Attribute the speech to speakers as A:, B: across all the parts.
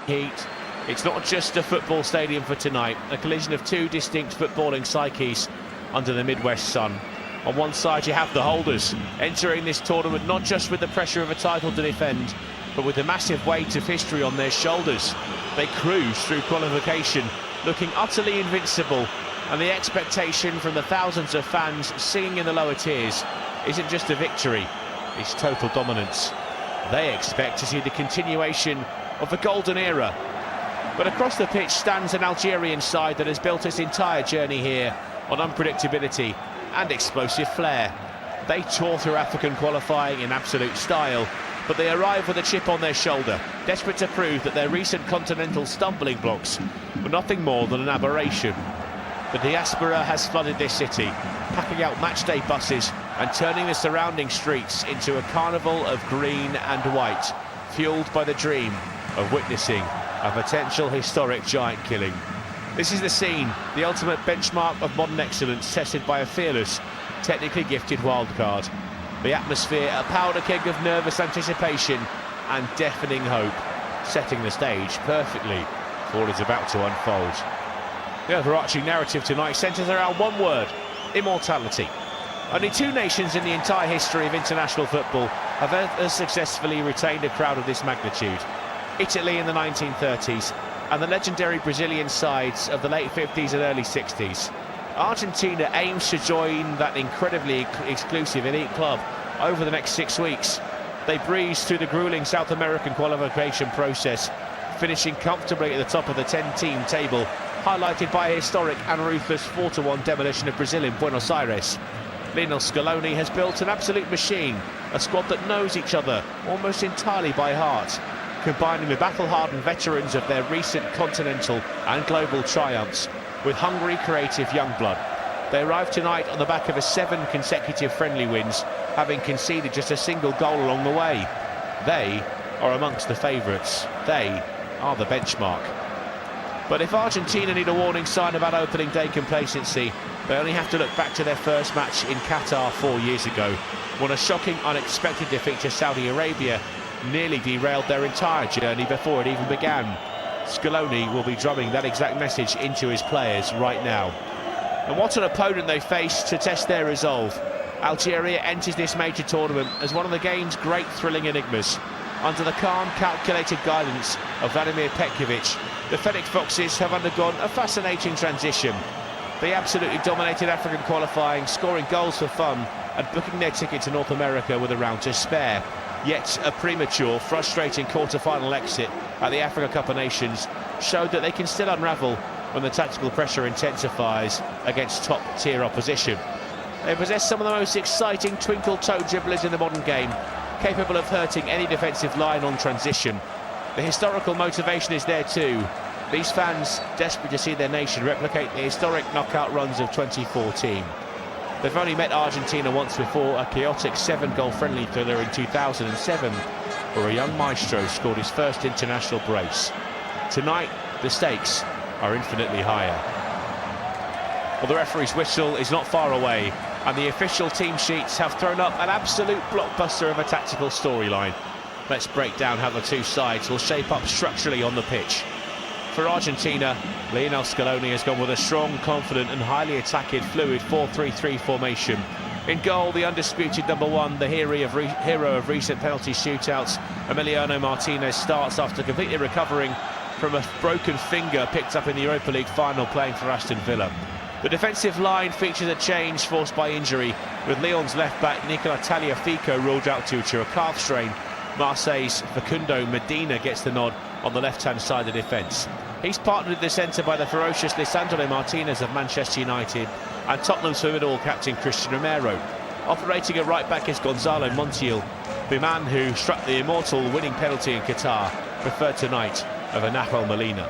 A: heat. It's not just a football stadium for tonight, a collision of two distinct footballing psyches under the Midwest sun. On one side you have the holders, entering this tournament not just with the pressure of a title to defend, but with the massive weight of history on their shoulders. They cruise through qualification, looking utterly invincible, and the expectation from the thousands of fans singing in the lower tiers isn't just a victory, it's total dominance. They expect to see the continuation of the golden era. But across the pitch stands an Algerian side that has built its entire journey here on unpredictability and explosive flair. They tore through African qualifying in absolute style, but they arrive with a chip on their shoulder, desperate to prove that their recent continental stumbling blocks were nothing more than an aberration. The diaspora has flooded this city, packing out matchday buses and turning the surrounding streets into a carnival of green and white, fueled by the dream of witnessing a potential historic giant killing. This is the scene, the ultimate benchmark of modern excellence, tested by a fearless, technically gifted wildcard. The atmosphere, a powder keg of nervous anticipation and deafening hope, setting the stage perfectly for what is about to unfold. The overarching narrative tonight centres around one word: immortality. Only two nations in the entire history of international football have ever successfully retained a crowd of this magnitude. Italy in the 1930s and the legendary Brazilian sides of the late 50s and early 60s. Argentina aims to join that incredibly exclusive elite club over the next 6 weeks. They breeze through the gruelling South American qualification process, finishing comfortably at the top of the 10-team table, highlighted by a historic and ruthless 4-1 demolition of Brazil in Buenos Aires. Lionel Scaloni has built an absolute machine, a squad that knows each other almost entirely by heart, combining the battle-hardened veterans of their recent continental and global triumphs with hungry, creative young blood. They arrive tonight on the back of 7 consecutive friendly wins, having conceded just a single goal along the way. They are amongst the favourites. They are the benchmark. But if Argentina need a warning sign about opening day complacency, they only have to look back to their first match in Qatar 4 years ago, when a shocking, unexpected defeat to Saudi Arabia nearly derailed their entire journey before it even began. Scaloni will be drumming that exact message into his players right now. And what an opponent they face to test their resolve. Algeria enters this major tournament as one of the game's great thrilling enigmas. Under the calm, calculated guidance of Vladimir Petkovic, the Fennec Foxes have undergone a fascinating transition. They absolutely dominated African qualifying, scoring goals for fun and booking their ticket to North America with a round to spare. Yet a premature, frustrating quarter-final exit at the Africa Cup of Nations showed that they can still unravel when the tactical pressure intensifies against top-tier opposition. They possess some of the most exciting twinkle-toe dribblers in the modern game, capable of hurting any defensive line on transition. The historical motivation is there too. These fans desperate to see their nation replicate the historic knockout runs of 2014. They've only met Argentina once before, a chaotic 7-goal friendly thriller in 2007, where a young maestro scored his first international brace. Tonight, the stakes are infinitely higher. Well, the referee's whistle is not far away, and the official team sheets have thrown up an absolute blockbuster of a tactical storyline. Let's break down how the two sides will shape up structurally on the pitch. For Argentina, Lionel Scaloni has gone with a strong, confident and highly attacking, fluid 4-3-3 formation. In goal, the undisputed number 1, the hero of recent penalty shootouts, Emiliano Martinez, starts after completely recovering from a broken finger picked up in the Europa League final playing for Aston Villa. The defensive line features a change forced by injury, with Lyon's left-back Nicola Tagliafico ruled out due to a calf strain. Marseille's Facundo Medina gets the nod on the left-hand side of the defence. He's partnered in the centre by the ferocious Lisandro Martinez of Manchester United and Tottenham's formidable captain Christian Romero. Operating at right-back is Gonzalo Montiel, the man who struck the immortal winning penalty in Qatar, preferred tonight over Nahuel Molina.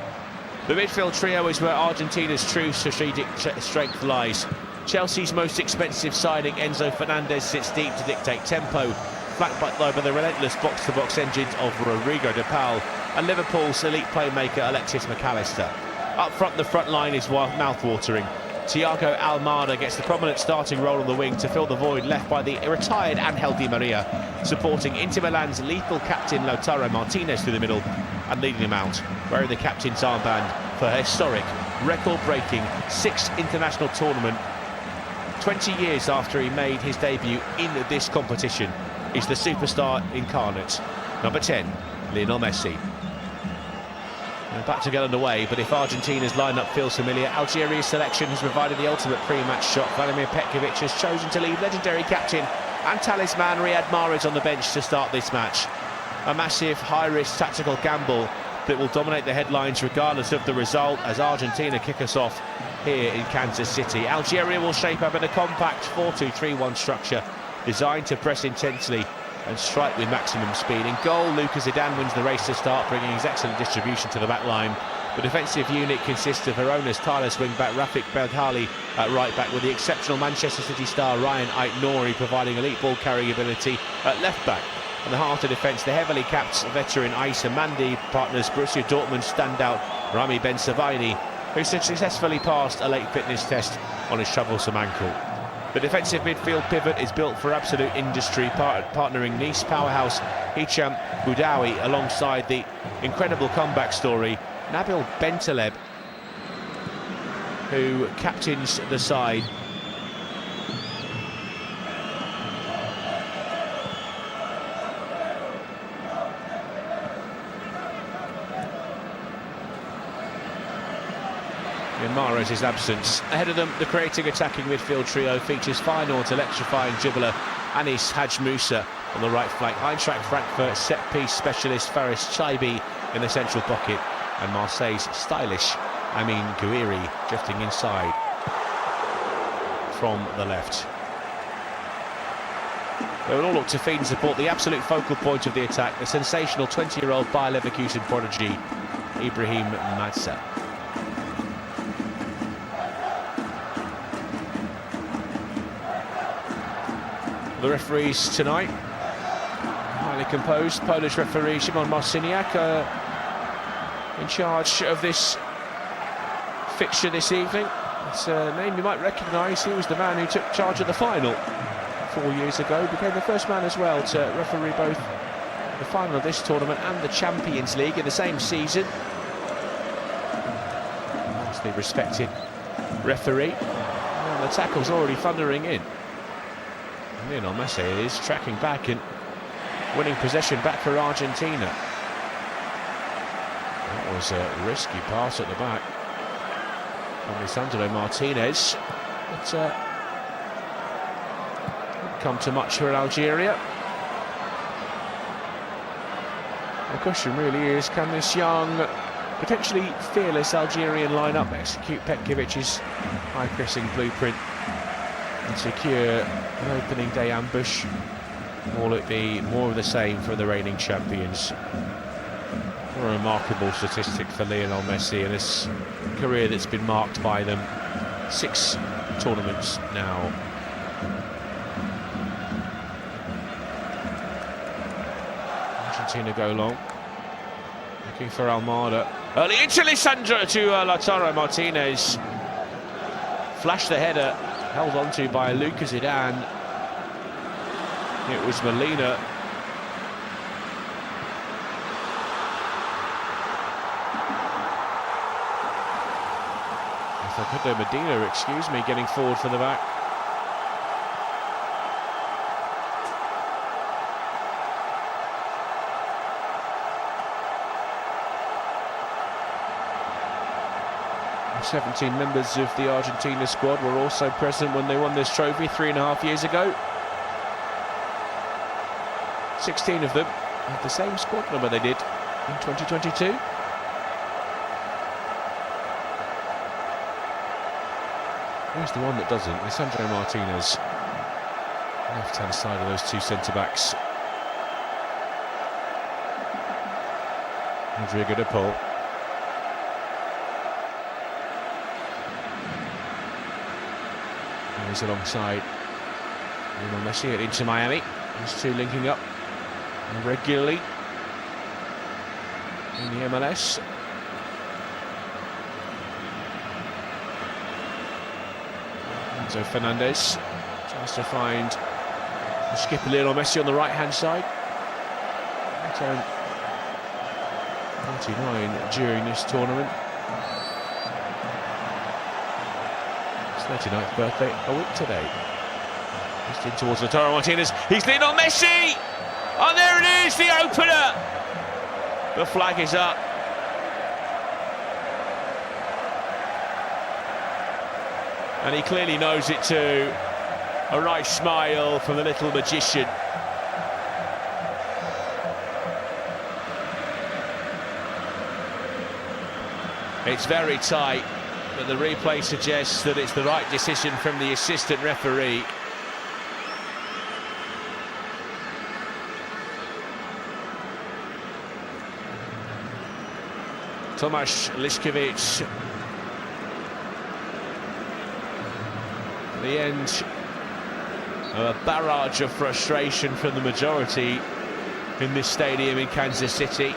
A: The midfield trio is where Argentina's true strategic strength lies. Chelsea's most expensive signing, Enzo Fernandez, sits deep to dictate tempo, flanked by the relentless box-to-box engines of Rodrigo de Paul and Liverpool's elite playmaker Alexis McAllister. Up front, the front line is mouth-watering. Thiago Almada gets the prominent starting role on the wing to fill the void left by the retired Angel Di Maria, supporting Inter Milan's lethal captain Lautaro Martinez through the middle. and leading him out, wearing the captain's armband for a historic, record-breaking 6th international tournament. 20 years after he made his debut in this competition, he's the superstar incarnate. Number 10, Lionel Messi. They're about to get underway, but if Argentina's lineup feels familiar, Algeria's selection has provided the ultimate pre-match shot. Vladimir Petkovic has chosen to leave legendary captain and talisman Riyad Mahrez on the bench to start this match. A massive, high-risk tactical gamble that will dominate the headlines regardless of the result, as Argentina kick us off here in Kansas City. Algeria will shape up in a compact 4-2-3-1 structure designed to press intensely and strike with maximum speed. In goal, Lucas Zidane wins the race to start, bringing his excellent distribution to the back line. The defensive unit consists of Verona's tireless wing-back Rafik Belghali at right-back, with the exceptional Manchester City star Ryan Ait-Nouri providing elite ball-carrying ability at left-back. In the heart of defence, the heavily capped veteran Aissa Mandi partners Borussia Dortmund standout Rami Ben-Sebaini, who successfully passed a late fitness test on his troublesome ankle. The defensive midfield pivot is built for absolute industry, partnering Nice powerhouse Hicham Boudaoui alongside the incredible comeback story Nabil Bentaleb, who captains the side. In Mahrez's absence. Ahead of them, the creating attacking midfield trio features Feyenoord's electrifying dribbler Anis Hadj Moussa on the right flank, Eintracht Frankfurt set-piece specialist Faris Chaibi in the central pocket, and Marseille's stylish Amin Gouiri drifting inside from the left. They will all look to feed and support the absolute focal point of the attack, the sensational 20-year-old Bayer Leverkusen prodigy Ibrahim Madsa. The referees tonight, highly composed, Polish referee Szymon Marciniak in charge of this fixture this evening. It's a name you might recognise. He was the man who took charge of the final 4 years ago, became the first man as well to referee both the final of this tournament and the Champions League in the same season. Vastly respected referee. And the tackle's already thundering in. Lionel Messi is tracking back and winning possession back for Argentina. That was a risky pass at the back from Lisandro Martinez, but didn't come to much for Algeria. The question really is, can this young, potentially fearless Algerian lineup execute Petkovic's high-pressing blueprint and secure an opening day ambush, or will it be more of the same for the reigning champions? A remarkable statistic for Lionel Messi in his career that's been marked by them. 6 tournaments now. Argentina go long, looking for Almada. Early into Lisandro to Lautaro Martinez. Flashed the header, held on to by Lucas Zidane. It was Molina. Facundo Medina, excuse me, getting forward for the back. The 17 members of the Argentina squad were also present when they won this trophy 3.5 years ago. 16 of them have the same squad number they did in 2022. Who's the one that doesn't? Lisandro Martinez. Left-hand side of those 2 centre-backs. Rodrigo de Paul. And he's alongside Lionel Messi at Inter Miami. These two linking up regularly in the MLS. So Fernandez tries to find the skipper Lionel Messi on the right-hand side. 39 during this tournament. His 39th birthday a week today. Just in towards Lautaro Martinez. He's Lionel Messi! And there it is, the opener! The flag is up. And he clearly knows it too. A right smile from the little magician. It's very tight, but the replay suggests that it's the right decision from the assistant referee. Tomasz Lišković. The end of a barrage of frustration from the majority in this stadium in Kansas City.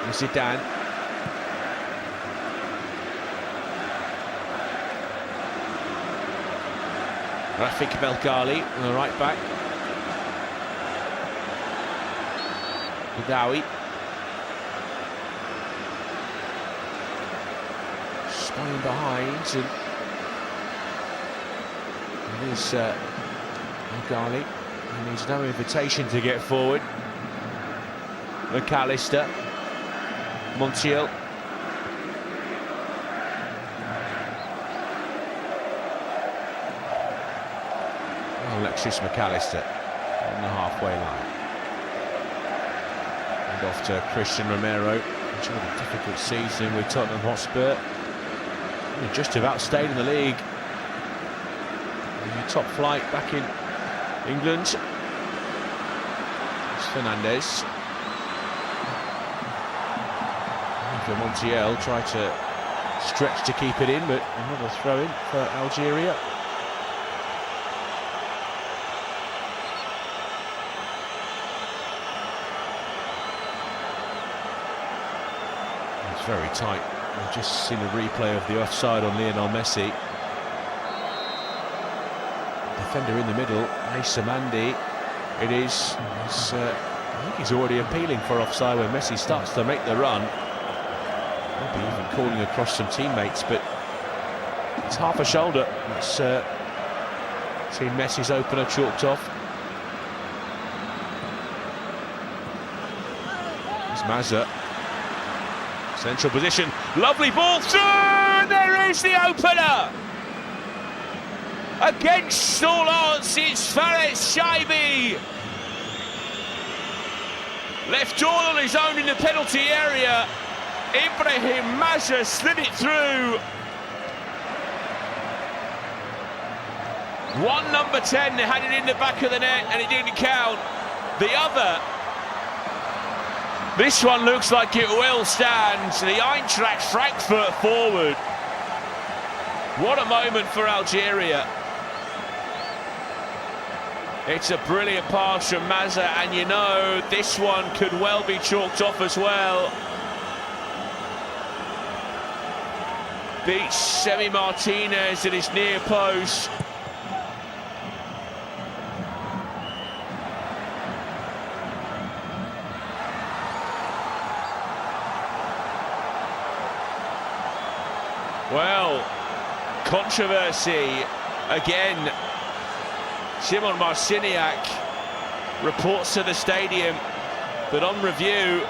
A: Zidane. Rafik Belgali on the right back. Badawi. Spying behind, and it is Belgali. He needs no invitation to get forward. McAllister. Montiel. Alexis McAllister on the halfway line. And off to Christian Romero. He's had a difficult season with Tottenham Hotspur. He just about stayed in the league. In the top flight back in England. It's Fernandez. Montiel tried to stretch to keep it in, but another throw-in for Algeria. It's very tight. I've just seen a replay of the offside on Lionel Messi. Defender in the middle, Asa Mandi. It is. I think he's already appealing for offside when Messi starts to make the run. Maybe even calling across some teammates, but it's half a shoulder. It's seen Messi's opener chalked off. It's Mazza. Central position, lovely ball through, and there is the opener! Against all odds, it's Fares Shaibi. Left all on his own in the penalty area. Ibrahim Mazza slid it through. One number 10 had it in the back of the net and it didn't count. The other, this one looks like it will stand. The Eintracht Frankfurt forward. What a moment for Algeria. It's a brilliant pass from Mazza, and you know this one could well be chalked off as well. Beats Semi Martinez at his near post. Well, controversy again. Szymon Marciniak reports to the stadium that on review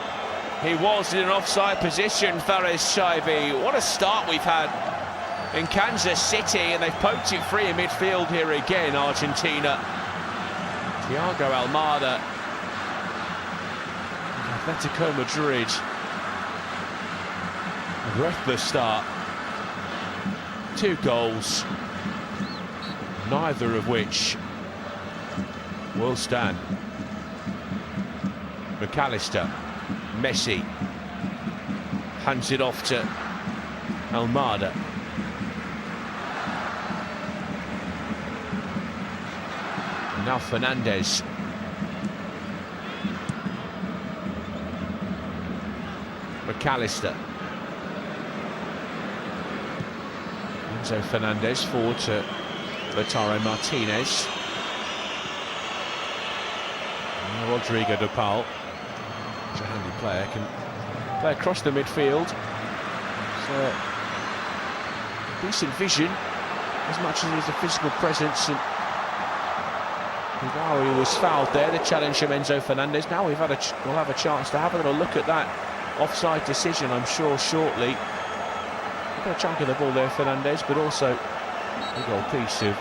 A: he was in an offside position, Fares Shaibi. What a start we've had in Kansas City, and they've poked it free in midfield here again, Argentina. Thiago Almada, Atletico Madrid. A breathless start. 2 goals, neither of which will stand. McAllister. Messi hands it off to Almada. Now Fernandez. McAllister. Enzo Fernandez forward to Lautaro Martinez. Rodrigo de Paul, he's a handy player, can play across the midfield. So, decent vision, as much as he's a physical presence. And Bugawi was fouled there, the challenge from Enzo Fernandez. Now we'll have a chance to have a little look at that offside decision, I'm sure, shortly. Got a chunk of the ball there, Fernandez, but also a goal piece of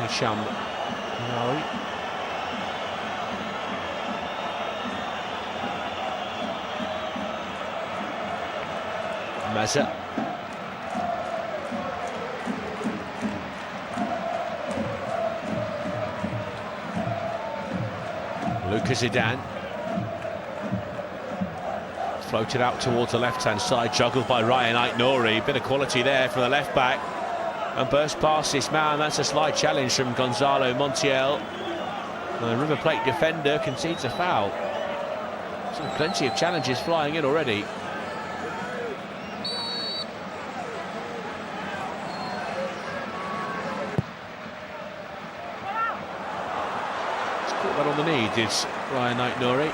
A: Hisham Bugawi. Mazza. Lucas Zidane. Floated out towards the left-hand side, juggled by Ryan Aït-Nouri. Bit of quality there for the left-back. And burst past this man. That's a slight challenge from Gonzalo Montiel. And the River Plate defender concedes a foul. So plenty of challenges flying in already. Caught that on the knee, did Ryan Aït-Nouri.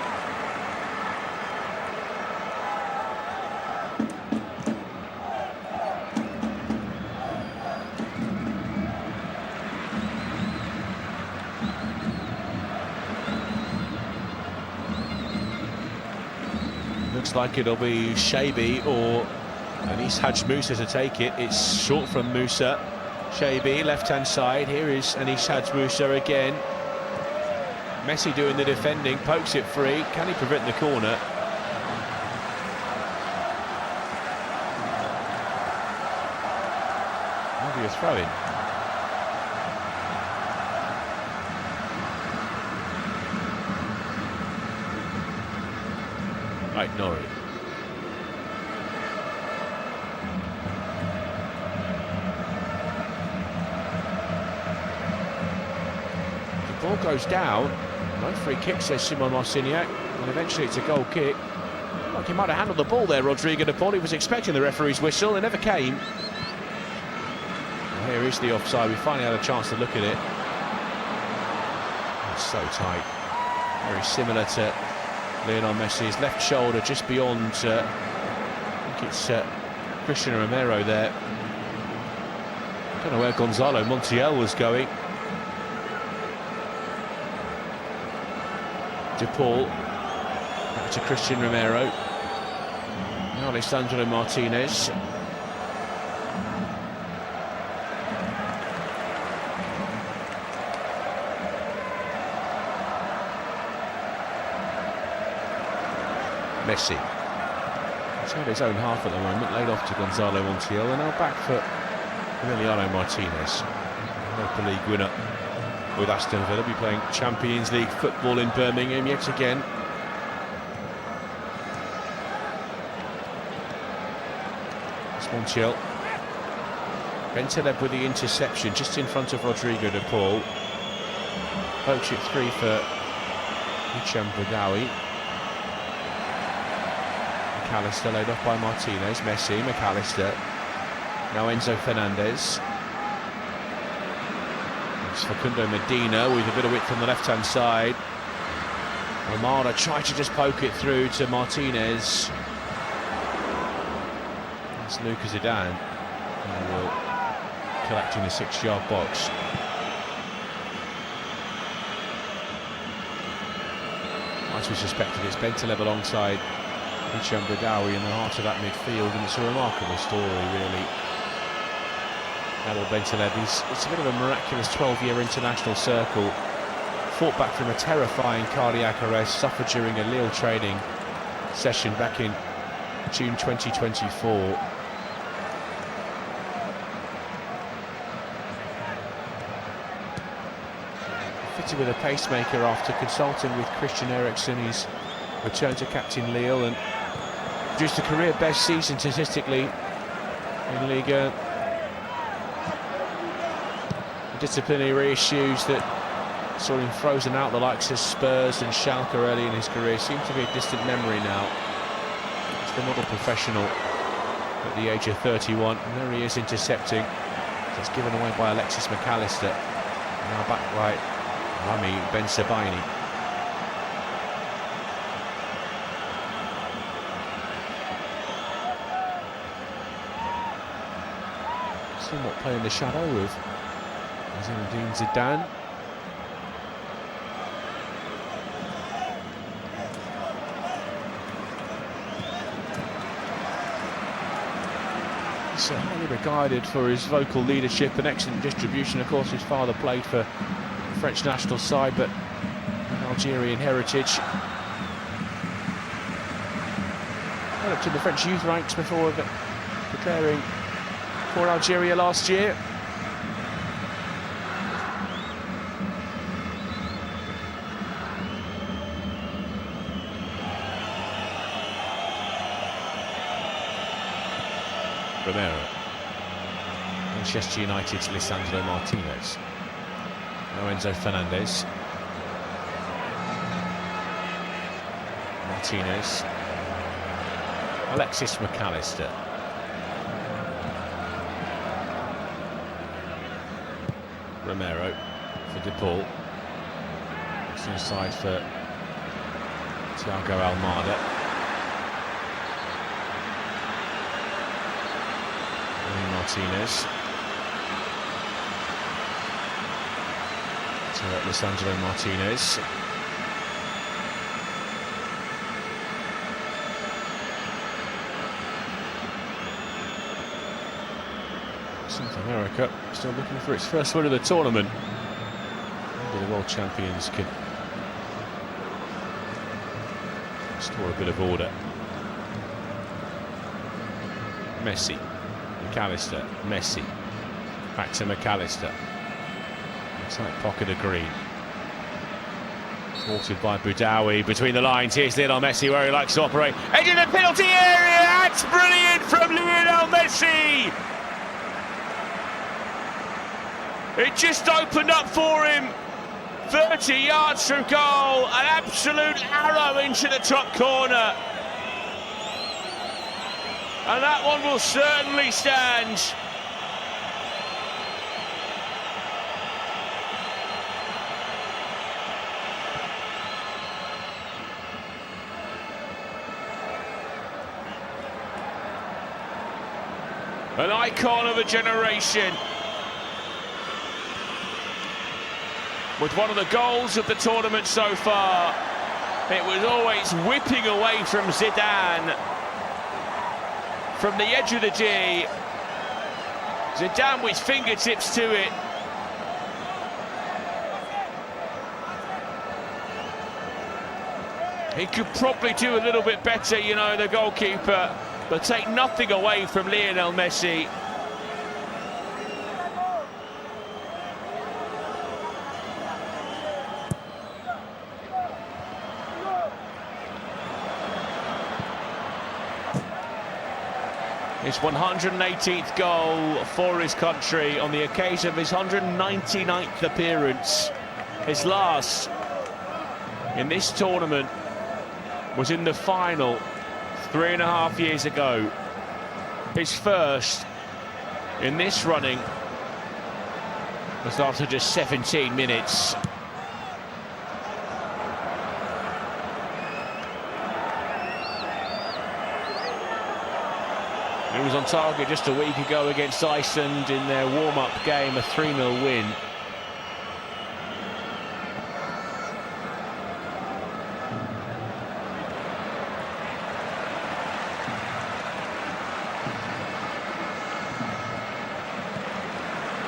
A: Looks like it'll be Shaibi or Anis Hadj Musa to take it. It's short from Musa. Shaibi, left-hand side. Here is Anis Hadj Musa again. Messi doing the defending, pokes it free. Can he prevent the corner? Maybe a throw-in. Aït-Nouri. The ball goes down. No free kick, says Simon Marciniak, and eventually it's a goal kick. Like he might have handled the ball there, Rodrigo de Paul. He was expecting the referee's whistle, it never came. Well, here is the offside. We finally had a chance to look at it. It's so tight. Very similar to Lionel Messi's left shoulder, just beyond, I think it's Christian Romero there. I don't know where Gonzalo Montiel was going. De Paul, back to Christian Romero. Now Alessandro Martinez. Messi. He's had his own half at the moment, laid off to Gonzalo Montiel, and now back for Emiliano Martinez. Europa League winner with Aston Villa, be playing Champions League football in Birmingham yet again. It's Montiel. Bentaleb with the interception just in front of Rodrigo de Paul. Pokes it free for Hisham Bugawi. McAllister laid off by Martinez. Messi, McAllister. Now Enzo Fernandez. It's Facundo Medina with a bit of width on the left-hand side. Almada tried to just poke it through to Martinez. It's Lucas Zidane who will collect in the 6-yard box. As we suspected, it's Bentaleb alongside Hisham Bugawi in the heart of that midfield, and it's a remarkable story, really. Adel Bentaleb, it's a bit of a miraculous 12-year international circle. Fought back from a terrifying cardiac arrest suffered during a Lille training session back in June 2024. Fitted with a pacemaker after consulting with Christian Eriksen. He's returned to captain Lille and produced a career best season statistically in Liga. Disciplinary issues that saw him frozen out the likes of Spurs and Schalke early in his career seem to be a distant memory now. He's the model professional at the age of 31, and there he is intercepting. So it's given away by Alexis McAllister. Now back by Rami Ben Sebaini. somewhat play in the shadow of Zinedine Zidane. He's highly regarded for his vocal leadership and excellent distribution. Of course, his father played for the French national side, but Algerian heritage. Up to the French youth ranks before declaring for Algeria last year. Romero. Manchester United's Lisandro Martinez. Enzo Fernandez. Martinez. Alexis McAllister. Romero for De Paul. It's inside for Thiago Almada. Martinez. To Lisandro Martinez. South America still looking for its first win of the tournament. Maybe the world champions could restore a bit of order. Messi, McAllister, Messi, back to McAllister. Tight pocket of green. Thwarted by Boudaoui between the lines. Here's Lionel Messi where he likes to operate. Edge of the penalty area. That's brilliant from Lionel Messi. It just opened up for him 30 yards from goal, an absolute arrow into the top corner. And that one will certainly stand. An icon of a generation. With one of the goals of the tournament so far, it was always whipping away from Zidane. From the edge of the D, Zidane with fingertips to it. He could probably do a little bit better, you know, the goalkeeper, but take nothing away from Lionel Messi. His 118th goal for his country on the occasion of his 199th appearance. His last in this tournament was in the final 3.5 years ago. His first in this running was after just 17 minutes. He was on target just a week ago against Iceland in their warm-up game, a 3-0 win.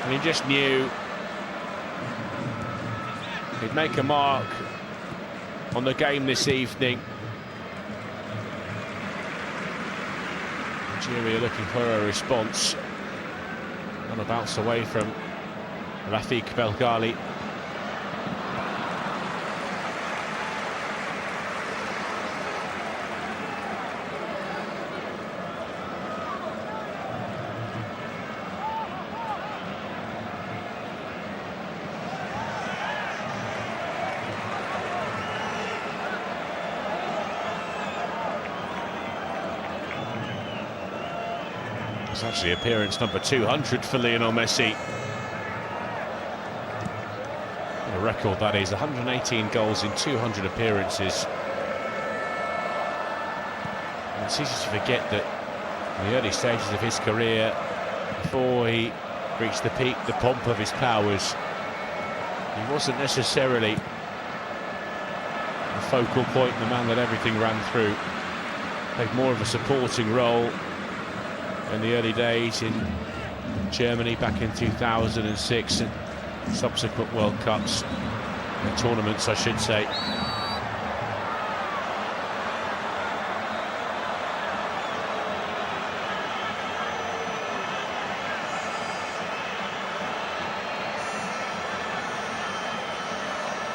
A: And he just knew he'd make a mark on the game this evening. Algeria looking for a response. And a bounce away from Rafik Belghali. It's actually appearance number 200 for Lionel Messi. What a record that is, 118 goals in 200 appearances. And it's easy to forget that in the early stages of his career, before he reached the peak, the pomp of his powers. He wasn't necessarily the focal point, the man that everything ran through. Played more of a supporting role in the early days in Germany back in 2006 and subsequent World Cups and tournaments, I should say.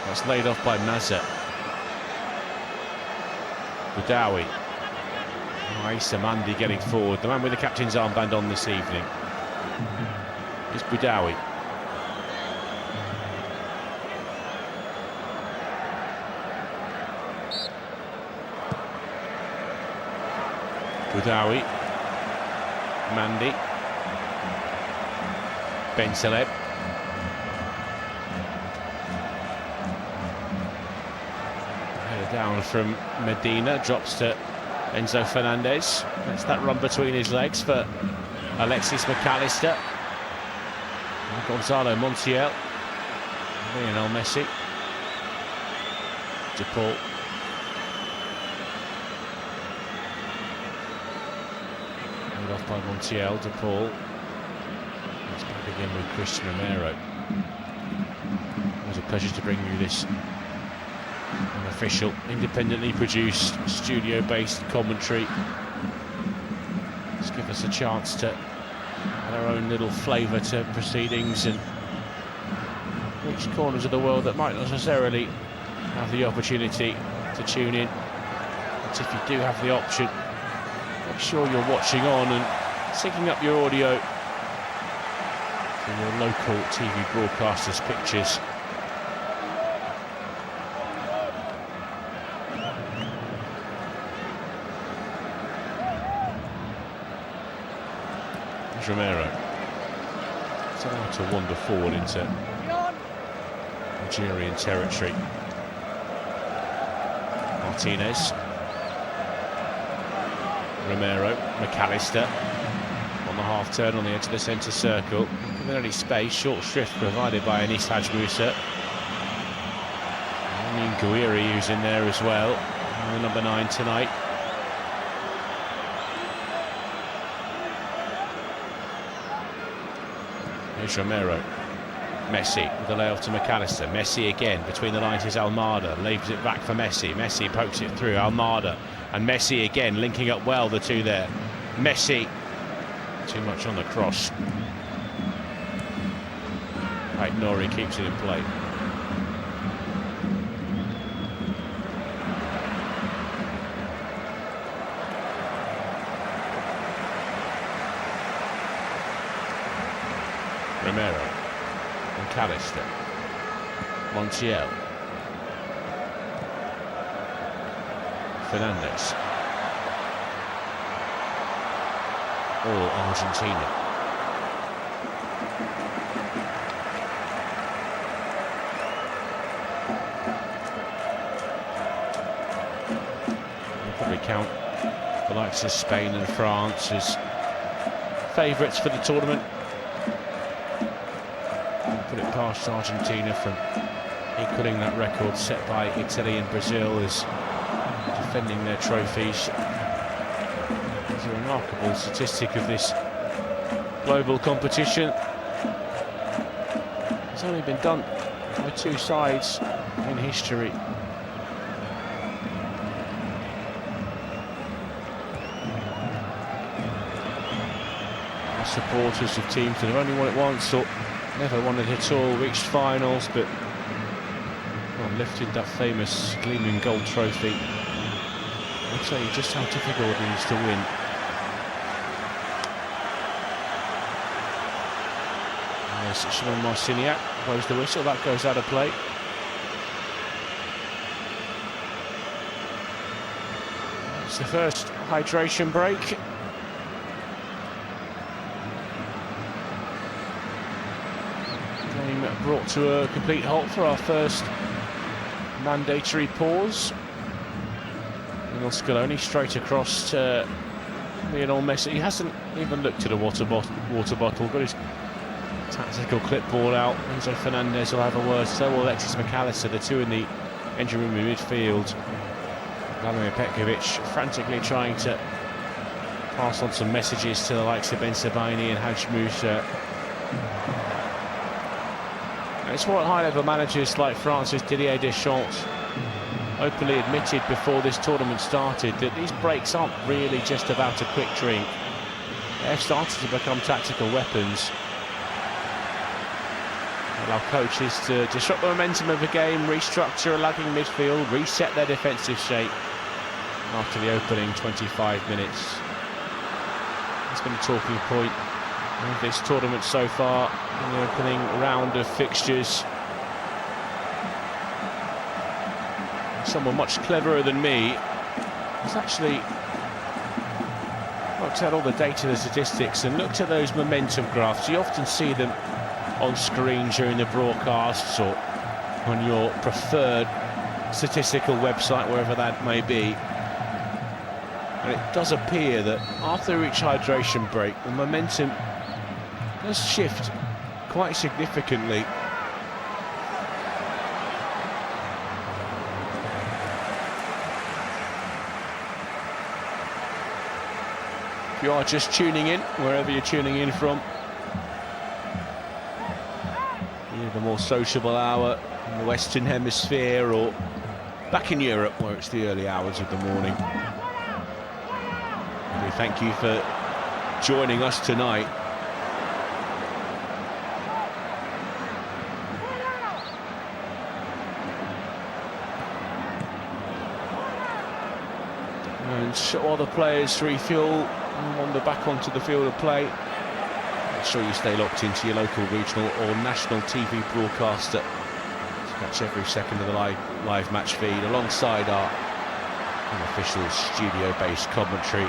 A: That's laid off by Mazza. Boudaoui. Issa Mandi getting forward. The man with the captain's armband on this evening is Boudaoui. Boudaoui. Mandi. Ben Celeb. Down from Medina, drops to Enzo Fernandez. That's that run between his legs for Alexis McAllister. And Gonzalo Montiel. Lionel Messi. De Paul. Made off by Montiel, De Paul. It's back again with Christian Romero. It was a pleasure to bring you this unofficial, independently produced, studio-based commentary. Just give us a chance to add our own little flavour to proceedings and reach corners of the world that might not necessarily have the opportunity to tune in. But if you do have the option, make sure you're watching on and syncing up your audio for your local TV broadcasters' pictures. Romero. It's allowed to wander forward into Algerian territory. Martinez. Romero. McAllister on the half turn on the edge of the centre circle. Without any space, short shrift provided by Anis Hadj Moussa. Amin Gouiri, who's in there as well, the number 9 tonight. Here's Romero. Messi with the layoff to McAllister. Messi again, between the lines is Almada, leaves it back for Messi. Messi pokes it through, Almada and Messi again, linking up well, the two there. Messi, too much on the cross. Right, Nori keeps it in play. Romero, McAllister, Montiel, Fernandez. All Argentina. We'll probably count the likes of Spain and France as favourites for the tournament. Put it past Argentina from equalling that record set by Italy and Brazil as defending their trophies. It's a remarkable statistic of this global competition. It's only been done by two sides in history. Supporters of teams that have only won it once or never won it at all, reached finals, but lifted that famous gleaming gold trophy. I'll tell you just how difficult it is to win. There's Shimon Marciniak, blows the whistle, that goes out of play. It's the first hydration break. Brought to a complete halt for our first mandatory pause. Lionel Scaloni straight across to Lionel Messi. He hasn't even looked at a water bottle, got his Tactical clip ball out. Enzo Fernandez will have a word. So will Alexis McAllister, the two in the engine room in midfield. Vladimir Petkovic frantically trying to pass on some messages to the likes of Ben Sebaini and Haj Moussa. It's what high-level managers like France's Didier Deschamps openly admitted before this tournament started, that these breaks aren't really just about a quick drink. They've started to become tactical weapons. Allow coaches to disrupt the momentum of the game, restructure a lagging midfield, reset their defensive shape after the opening 25 minutes. It's been a talking point of this tournament so far in the opening round of fixtures. Someone much cleverer than me has actually worked out all the data, the statistics, and looked at those momentum graphs. You often see them on screen during the broadcasts or on your preferred statistical website, wherever that may be. And it does appear that after each hydration break, the momentum does shift quite significantly. If you are just tuning in, wherever you're tuning in from, either the more sociable hour in the Western Hemisphere or back in Europe where it's the early hours of the morning. We thank you for joining us tonight. And while the players refuel and wander back onto the field of play, make sure you stay locked into your local, regional or national TV broadcaster to catch every second of the live match feed alongside our unofficial studio-based commentary.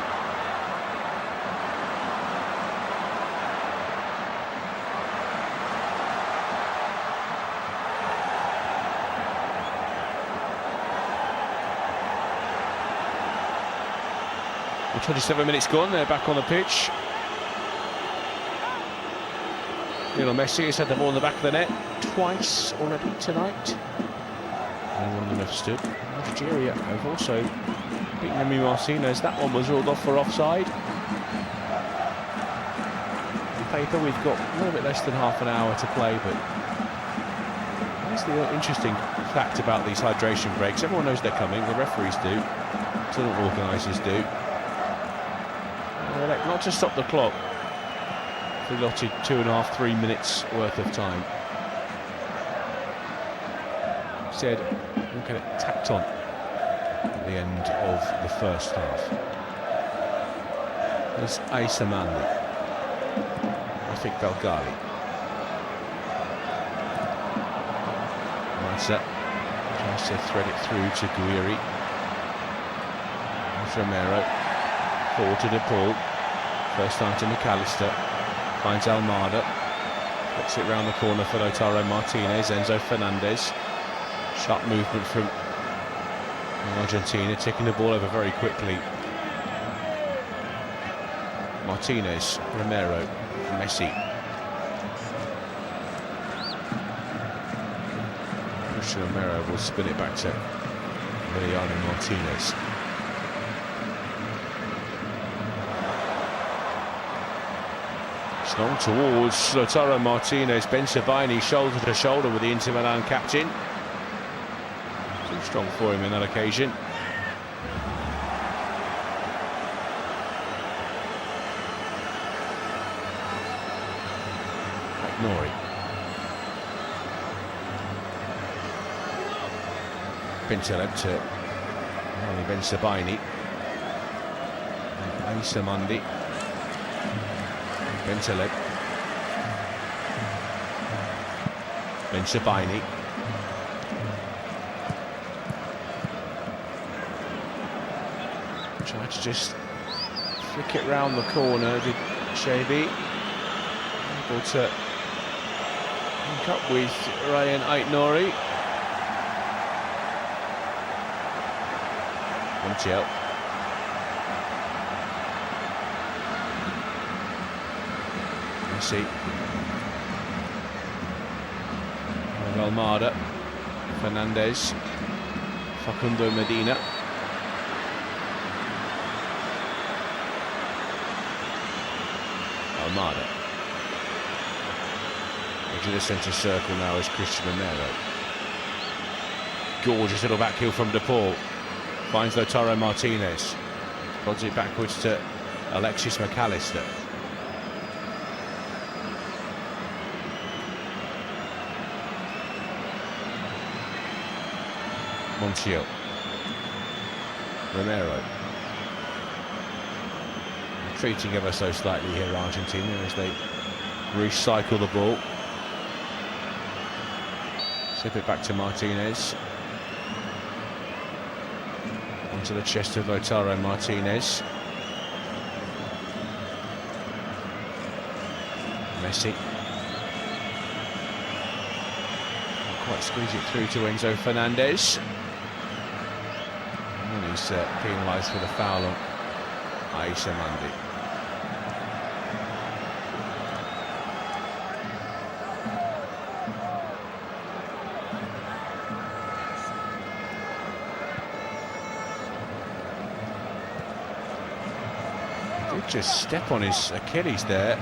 A: Well, 27 minutes gone, they're back on the pitch. Lionel Messi has had the ball in the back of the net twice already tonight. And one of them have stood. Algeria have also beaten Emi Martinez. That one was ruled off for offside. On paper, we've got a little bit less than half an hour to play, but that's the interesting fact about these hydration breaks. Everyone knows they're coming, the referees do, tournament organisers do. They elect not to stop the clock. They allotted 2.5, 3 minutes worth of time. Said we'll get it tacked on at the end of the first half. There's Aisamandi, Rafik Belgali, Massa tries to thread it through to Guiri. Romero forward to DePaul, first time to McAllister, finds Almada, flicks it round the corner for Lautaro Martinez. Enzo Fernandez, sharp movement from Argentina, taking the ball over very quickly. Martinez, Romero, Messi. Christian Romero will spin it back to Lionel Martinez. It's long towards Lautaro Martinez. Ben Sebaini shoulder to shoulder with the Inter Milan captain. Too strong for him in that occasion. Nori. Pinteleb to Ben Sebaini. Aisamandi. Pinteleb. Ben Sebaini. Tried to just flick it round the corner, did Shabi. Able to link up with Ryan Aït-Nouri. Montiel. Messi. Almada, Fernandez, Facundo Medina. Almada. Into the centre circle now is Christian Romero. Gorgeous little back heel from De Paul. Finds Lautaro Martinez. Pods it backwards to Alexis McAllister. Montiel. Romero. Retreating ever so slightly here, Argentina, as they recycle the ball. Slip it back to Martinez. Onto the chest of Lautaro Martinez. Messi. Not quite squeeze it through to Enzo Fernandez. And he's penalised for the foul on Aissa Mandi. Did just step on his Achilles there.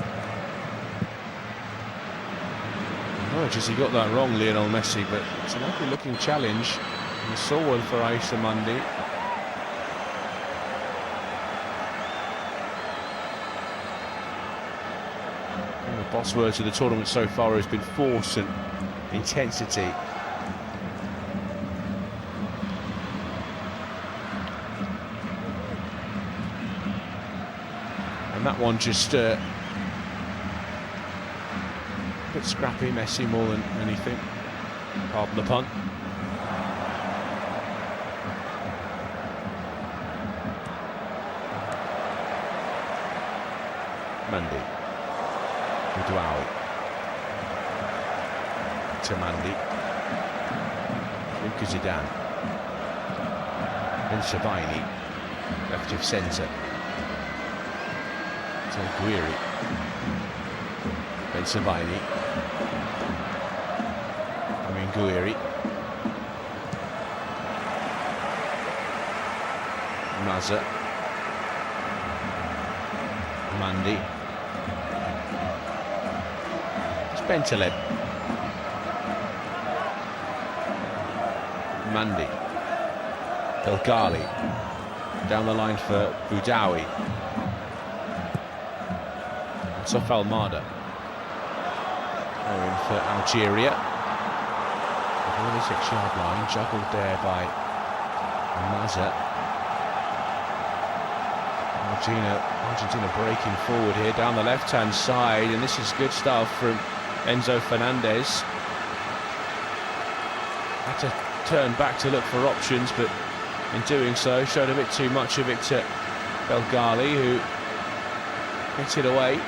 A: Apologies, he got that wrong, Lionel Messi, but it's a lovely looking challenge. We saw one for Aissa Mandi. The boss words of the tournament so far has been force and intensity. And that one just a bit scrappy, Messi more than anything. Pardon the pun. Mandi. Buduawi. To Mandi. Luka Zidane. Ben Sabaini. Left of centre. To Guiri. Ben Sabaini. Guiri. Mazza. Mandi. Bentaleb. Mandi. Belgali. Down the line for Budawi. Sof Almada. In for Algeria. Over the 6-yard line, juggled there by Mazza. Argentina breaking forward here down the left-hand side, and this is good stuff from Enzo Fernandez. Had to turn back to look for options, but in doing so showed a bit too much of it to Belgali, who hits it away.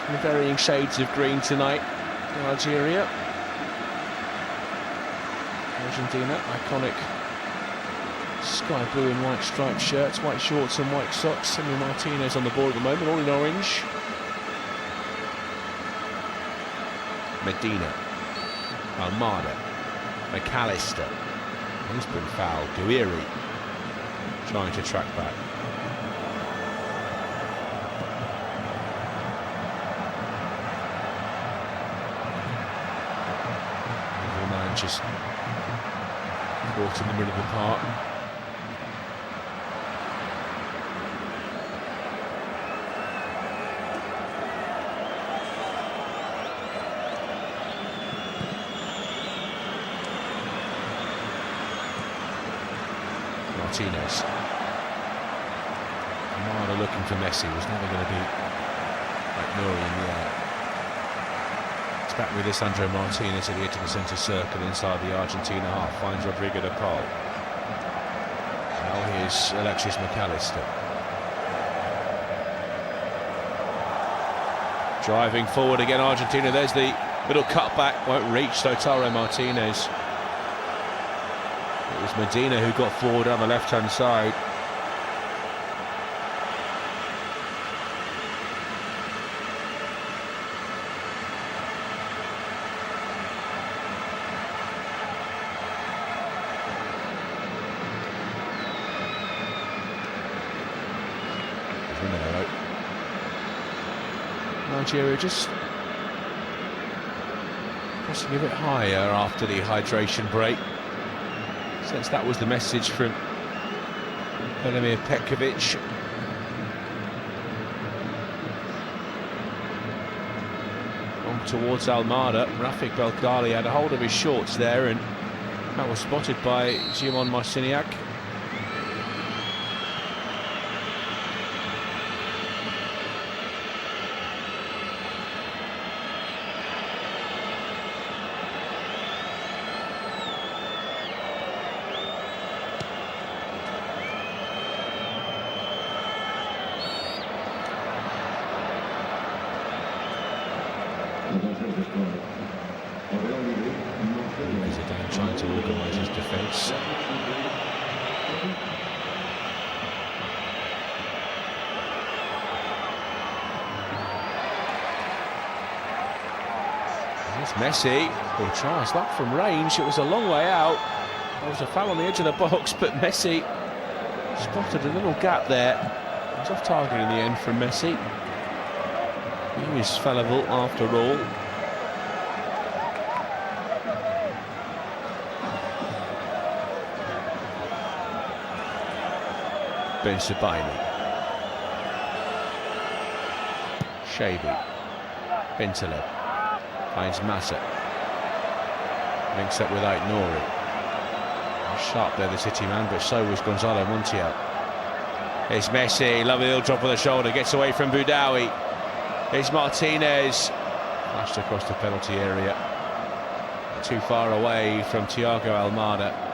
A: In varying shades of green tonight in Algeria. Argentina, iconic sky blue and white striped shirts, white shorts and white socks. Semi Martinez on the ball at the moment, all in orange. Medina, Almada, McAllister. He's been fouled. Guiri trying to track back. Just caught in the middle of the park. Martinez. Amada looking for Messi, was never going to be like Nuri in the air. It's back with Lisandro Martinez at the edge of the centre circle inside the Argentina half. Finds Rodrigo de Paul. Now here's Alexis McAllister. Driving forward again, Argentina. There's the little cutback, won't reach Lautaro Martinez. It was Medina who got forward on the left-hand side. Algeria just pressing a bit higher after the hydration break. Since that was the message from Velimir Petkovic. On towards Almada. Rafik Belkali had a hold of his shorts there, and that was spotted by Gimon Marciniak. Zidane trying to organise his defence. It's Messi. Good chance, that from range. It was a long way out. There was a foul on the edge of the box, but Messi spotted a little gap there. It was off target in the end from Messi. He is fallible after all. Ben Sebaini. Shabi. Bentaleb. Finds Massa. Links up with Ait Nouri. Sharp there, the City man, but so was Gonzalo Montiel. It's Messi. Lovely little drop of the shoulder. Gets away from Boudaoui. It's Martinez. Flashed across the penalty area. Too far away from Thiago Almada.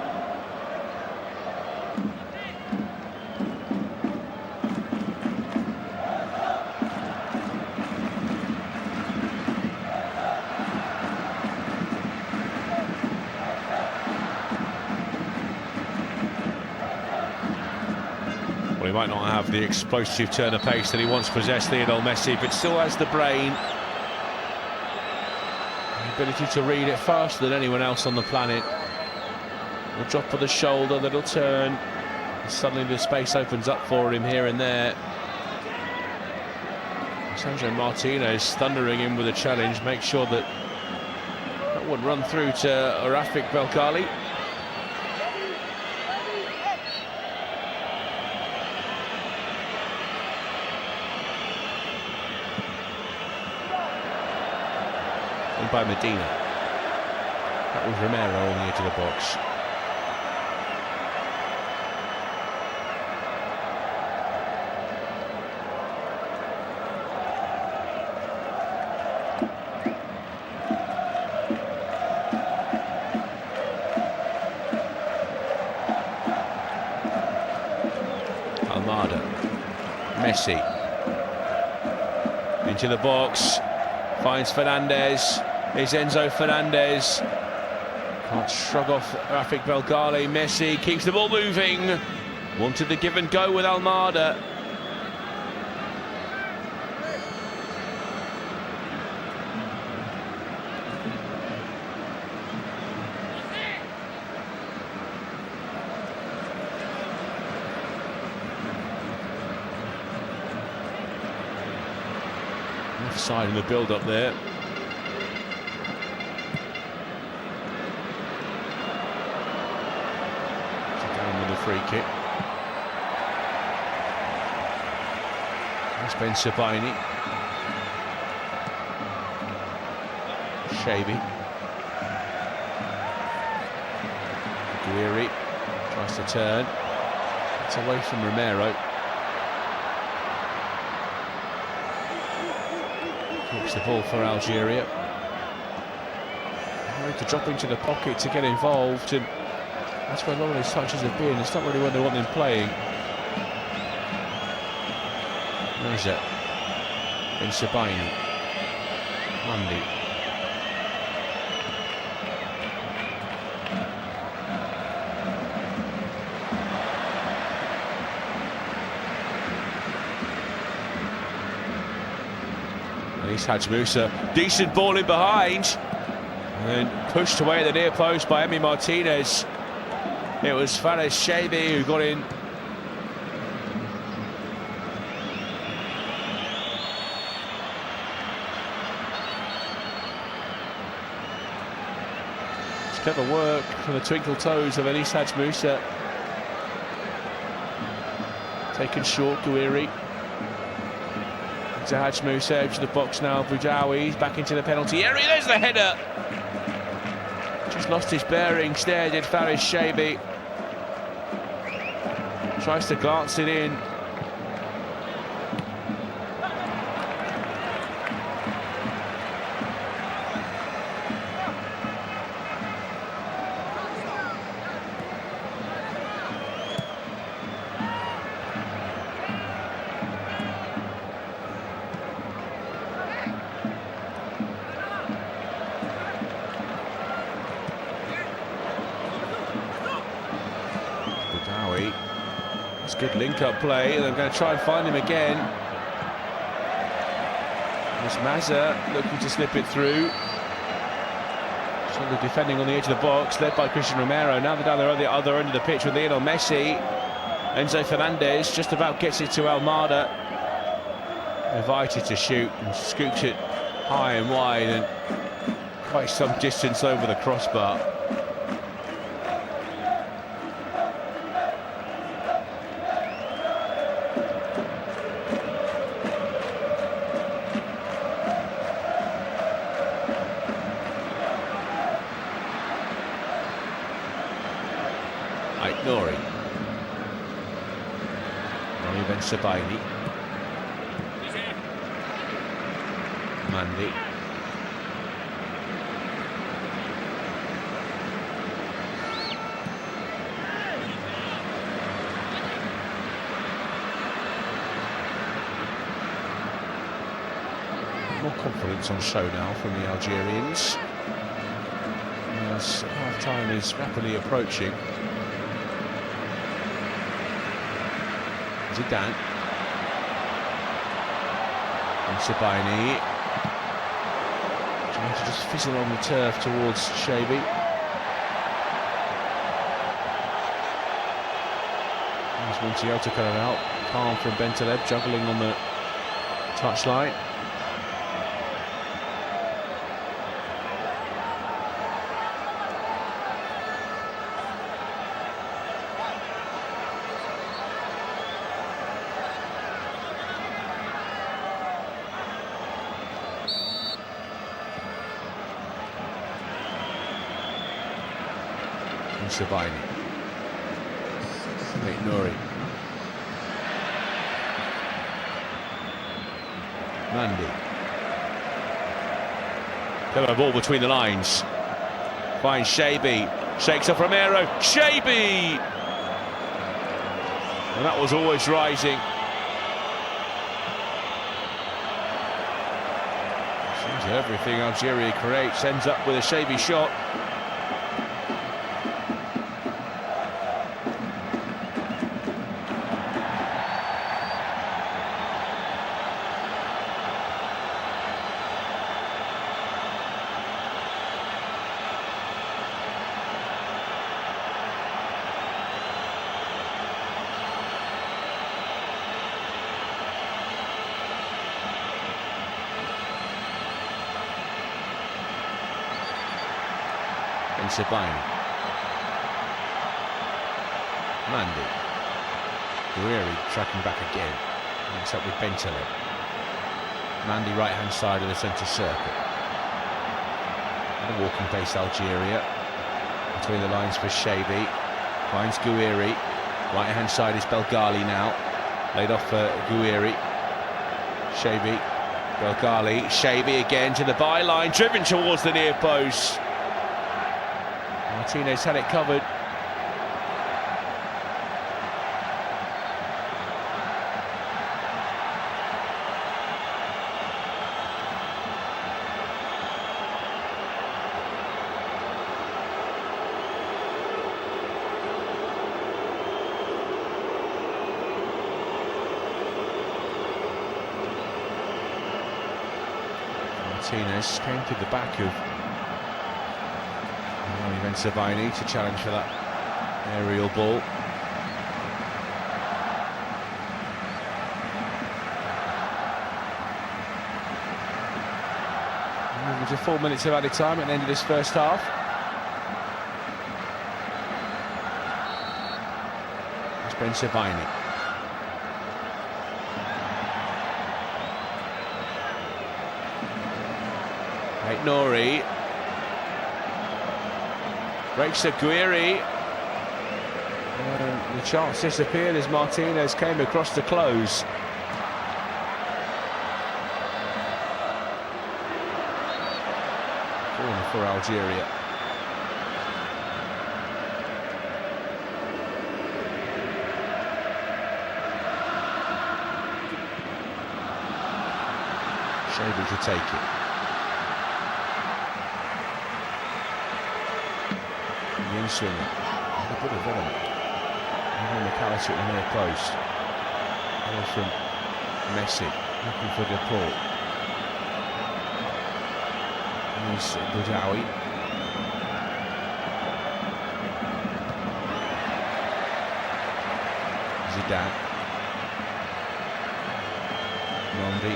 A: He might not have the explosive turn of pace that he once possessed, Lionel Messi, but still has the brain, the ability to read it faster than anyone else on the planet. The drop of the shoulder, little turn, and suddenly the space opens up for him here and there. Sandro Martinez thundering in with a challenge, make sure that that would run through to Rafik Belkali. By Medina. That was Romero on the edge of the box. Almada. Messi. Into the box. Finds Fernandez. Is Enzo Fernandez. Can't shrug off Rafik Belkali. Messi keeps the ball moving. Wanted the give and go with Almada. Offside in the build-up there. Free kick. That's Ben Sebaini. Shabi. Guiri tries to turn. It's away from Romero. Keeps the ball for Algeria. To drop into the pocket to get involved, and that's where a lot of these touches have been. It's not really when they want them playing. Naza. Ben Sebaini. Mundy. Here's Haj Musa, decent ball in behind, and pushed away at the near post by Emi Martinez. It was Fares Shaibi who got in. It's clever work from the twinkle toes of Enis Haj Musa. Taken short, Gouiri. To Haj Musa, edge of the box now. Boudaoui back into the penalty area. There's the header. Just lost his bearings there, did Fares Shaibi. Tries to glance it in. It's good link-up play, and I'm going to try and find him again. There's Mazza looking to slip it through. Solid defending on the edge of the box, led by Christian Romero. Now they're down there on the other end of the pitch with Lionel Messi. Enzo Fernandez just about gets it to Almada. Invited to shoot and scoops it high and wide and quite some distance over the crossbar. Nori. Nori Ben Sabaini. Mandy. More confidence on show now from the Algerians, as half-time is rapidly approaching. Zidane. And Sabaini. Trying to just fizzle on the turf towards Shaibi. There's Montiel coming out. Calm from Bentaleb, juggling on the touchline. Sabaini. Nori. Mandy. Clever ball between the lines. Finds Shaibi. Shakes off Romero. Shaibi! And that was always rising. Seems everything Algeria creates ends up with a Shaibi shot. Sabaini. Mandy. Gouiri tracking back again. Links up with Bentaleb. Mandy right hand side of the centre circle. And a walking pace Algeria. Between the lines for Shaibi. Finds Gouiri. Right hand side is Belgali now. Laid off for Gouiri. Shaibi. Belgali. Shaibi again to the byline. Driven towards the near post. Martinez had it covered. Martinez came through the back of Immersive to challenge for that aerial ball. It was 4 minutes of added time at the end of this first half. It's Immersive. Nori breaks Aguirre. The chance disappeared as Martinez came across to close. Corner for Algeria. Shaby to take it. Swinger, a bit of element. McAllister at the near post. Ball from Messi, looking for DePaul. Here's Boudaoui. Zidane. Mondi.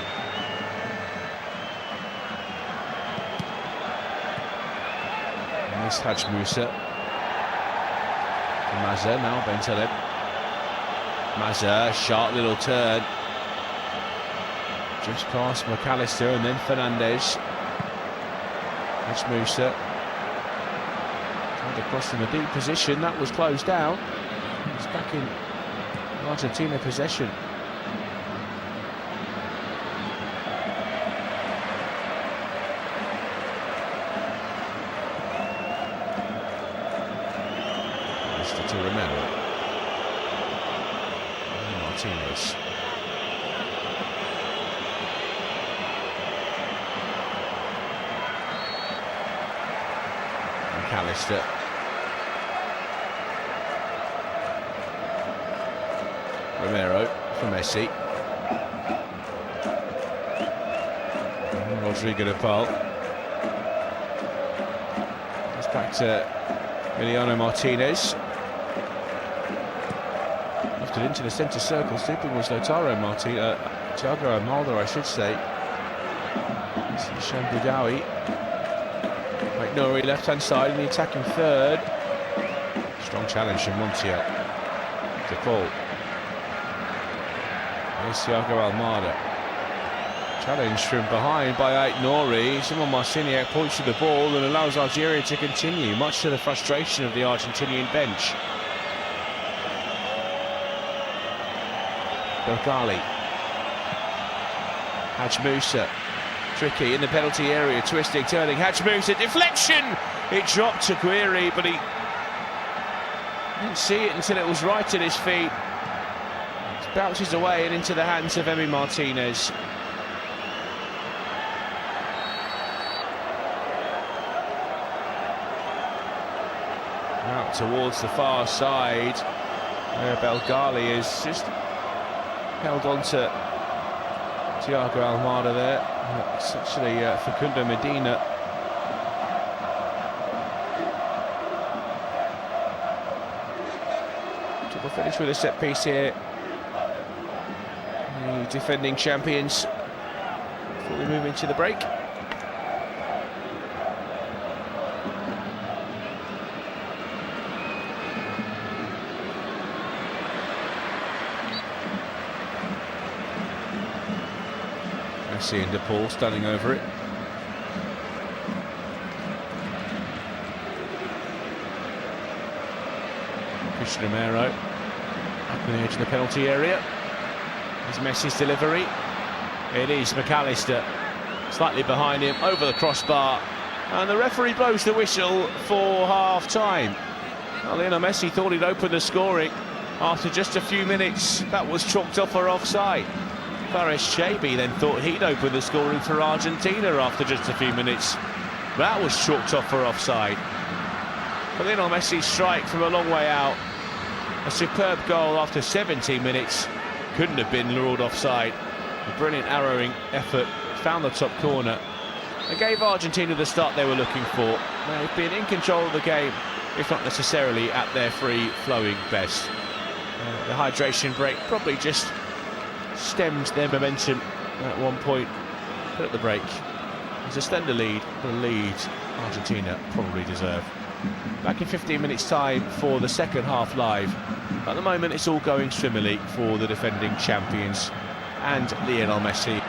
A: And this Haj Musa. Mazza now, Bentaleb. Mazza, sharp little turn. Just past McAllister and then Fernandez. That's Musa. Tried to cross from a deep position, that was closed down. It's back in Argentina possession. To Romero. Martinez. McAllister. Romero for Messi. Rodrigo de Paul. It's back to Emiliano Martinez. Into the centre circle, slipping was Thiago Almada, I should say. Hisham Boudaoui. Nori left hand side in the attacking third. Strong challenge from Montiel. DePaul. Here's Thiago Almada. Challenge from behind by Nori. Simon Marciniak points to the ball and allows Algeria to continue, much to the frustration of the Argentinian bench. Belgali. Haj Musa. Tricky in the penalty area, twisting, turning. Haj Musa, deflection! It dropped to Aguirre, but he didn't see it until it was right at his feet. It bounces away and into the hands of Emi Martinez. Out towards the far side, where Belgali is just held on to Thiago Almada there. It's actually Facundo Medina. Took the finish with a set piece here. The defending champions before we move into the break. Messi and DePaul standing over it. Christian Romero up on the edge of the penalty area. Is Messi's delivery. It is McAllister slightly behind him, over the crossbar, and the referee blows the whistle for half-time. Well, Lionel Messi thought he'd opened the scoring. After just a few minutes, that was chalked off for offside. Faris Shaby then thought he'd opened the scoring for Argentina after just a few minutes. That was chalked off for offside. But Lionel Messi's strike from a long way out, a superb goal after 17 minutes, couldn't have been ruled offside. A brilliant arrowing effort, found the top corner, They gave Argentina the start they were looking for. They've been in control of the game, if not necessarily at their free-flowing best. The hydration break probably just stemmed their momentum at one point. But at the break, it's a slender lead, the lead Argentina probably deserve. Back in 15 minutes' time for the second half live. At the moment, it's all going swimmingly for the defending champions and Lionel Messi.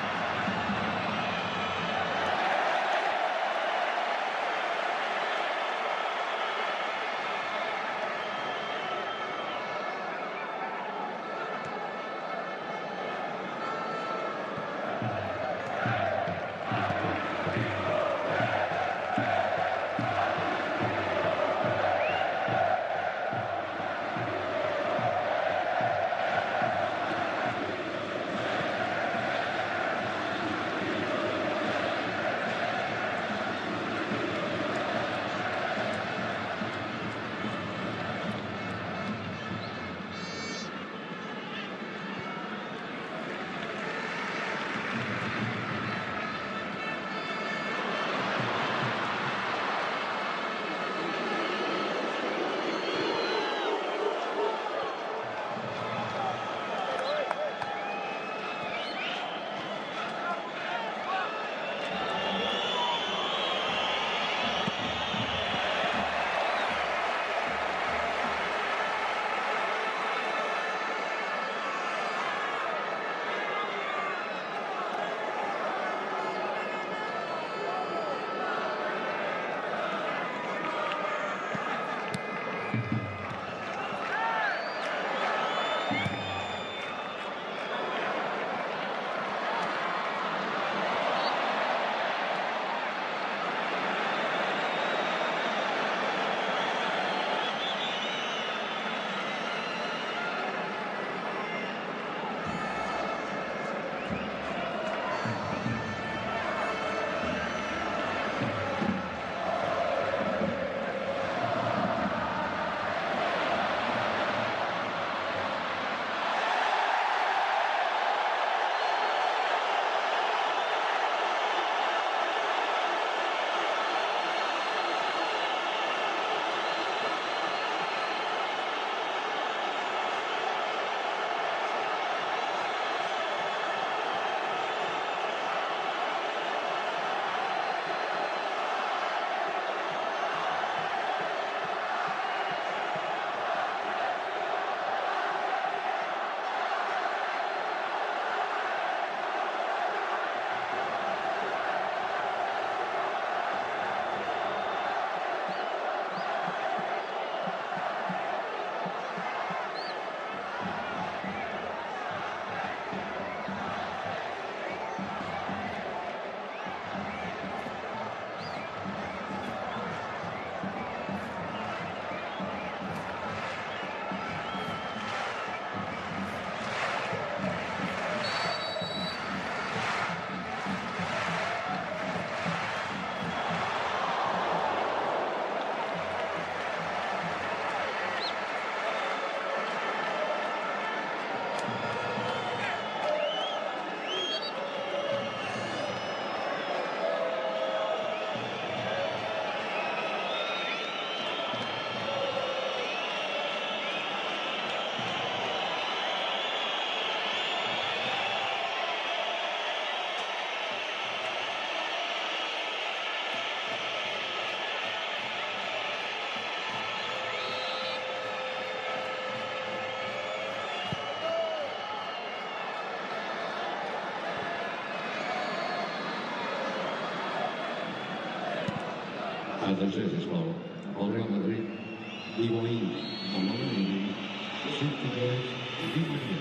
B: Atención, sisplau. El Real Madrid, Higuaín, el Madrid, 102, Higuaín.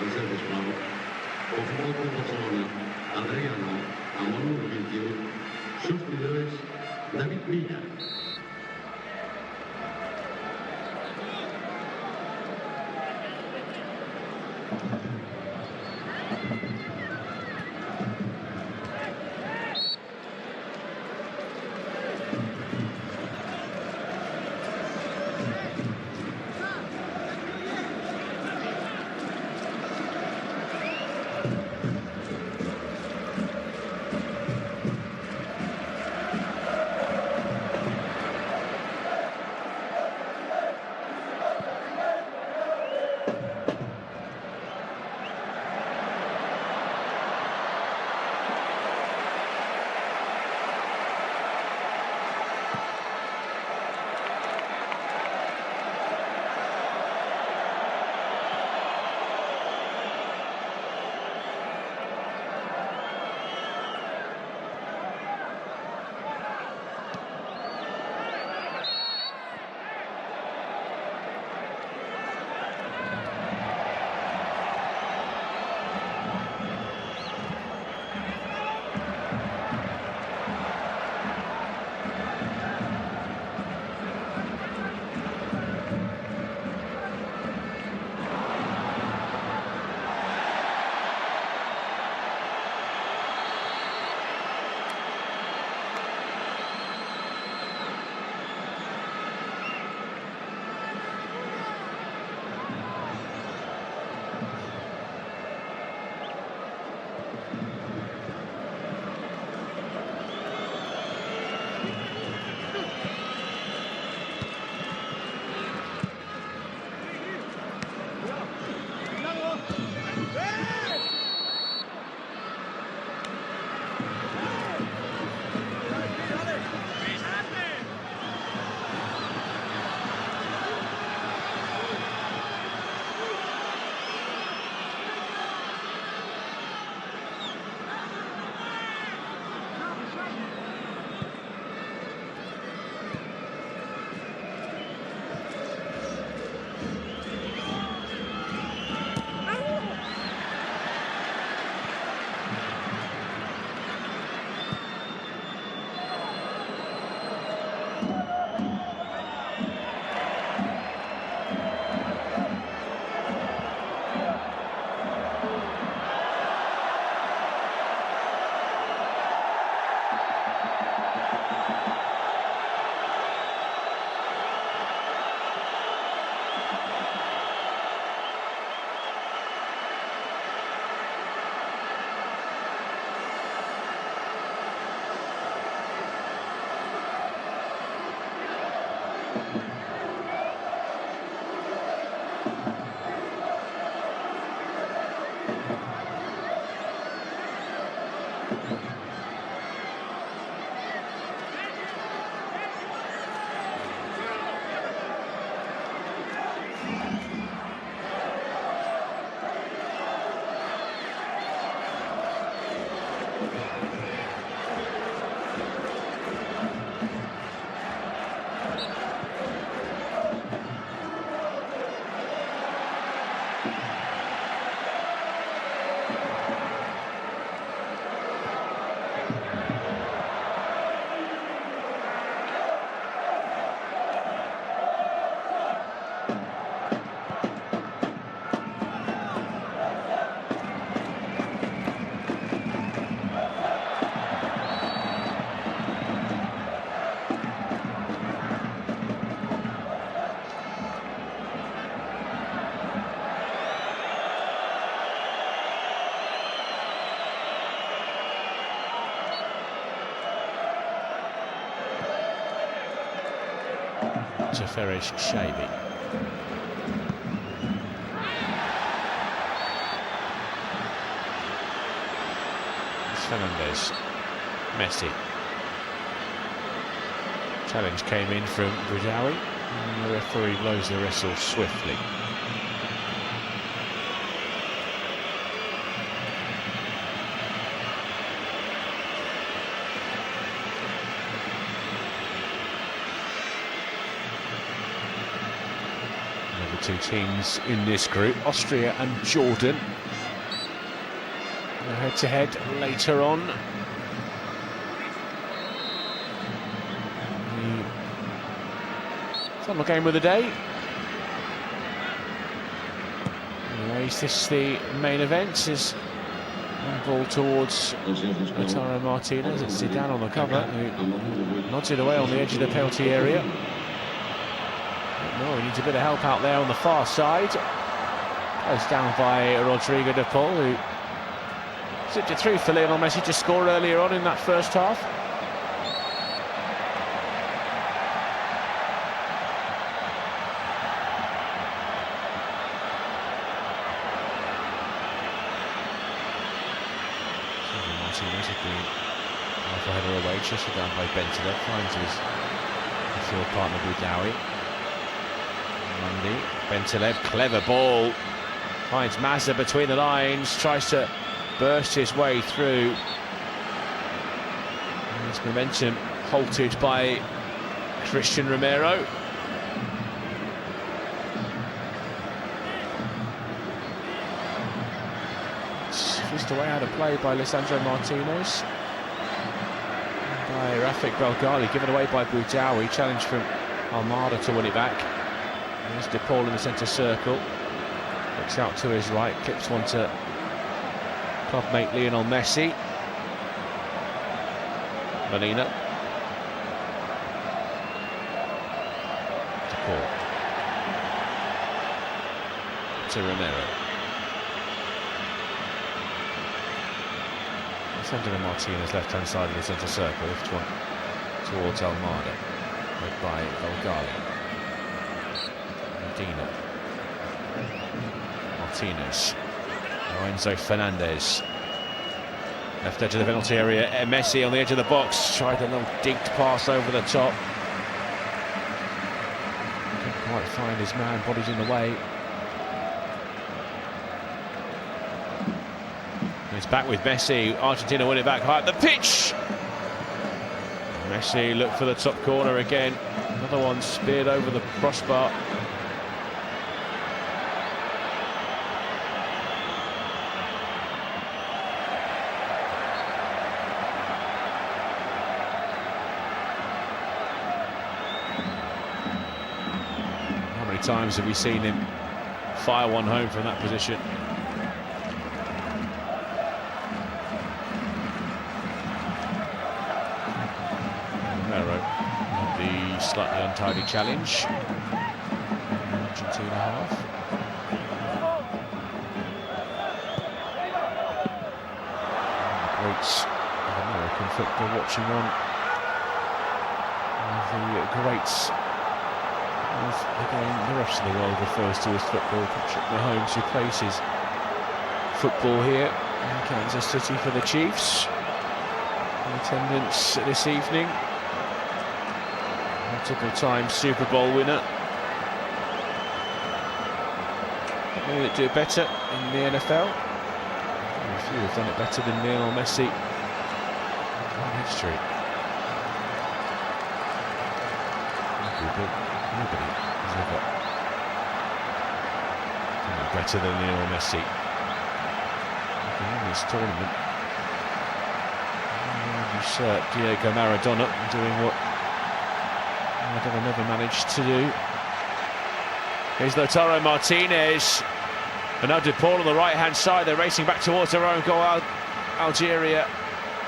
B: reservas o Futebol Clube Barcelona, Adriano, ao número 21, substituidores David Villa.
A: To Ferish Shabi. Fernandez. Messi. Challenge came in from Boudaoui, and the referee blows the whistle swiftly. Two teams in this group, Austria and Jordan. Head-to-head later on. The final game of the day. Anyway, is this the main event? Is one ball towards Lautaro Martinez. It's Zidane on the cover, who nods it away on the edge of the penalty area. No, he needs a bit of help out there on the far side. Closed down by Rodrigo de Paul, who slipped it through for Lionel Messi to score earlier on in that first half. Martinez had been half a header away, chested down by Bentaleb, finds his midfield partner Boudaoui. Bentaleb, clever ball, finds Mazza between the lines, tries to burst his way through. And his momentum halted by Christian Romero. It's forced away out of play by Lisandro Martinez. By Rafik Belgali, given away by Boudaoui, challenge from Almada to win it back. There's De Paul in the centre circle. Looks out to his right, clips one to clubmate Lionel Messi. Molina. De Paul. To Romero. Lisandro Martinez left-hand side of the centre circle, left one towards Almada, led by Belgali. Martinez. Enzo Fernandez. Left edge of the penalty area. Messi on the edge of the box. Tried a little dinked pass over the top. Couldn't quite find his man. Body's in the way. He's back with Messi. Argentina win it back high up the pitch. Messi looked for the top corner again. Another one speared over the crossbar. Times have we seen him fire one home from that position? Romero, the slightly untidy challenge. Argentina half. Greats of American football watching on. The greats Again, the rest of the world refers to as football. Patrick Mahomes, who places football here in Kansas City for the Chiefs. In attendance this evening. Multiple-time Super Bowl winner. Many that do it better in the NFL. A few have done it better than Lionel Messi in history. Nobody has ever done it better than Lionel Messi in this tournament. Usurp Diego Maradona doing what Maradona never managed to do. Here's Lautaro Martinez. And now De Paul on the right-hand side. They're racing back towards their own goal. Algeria.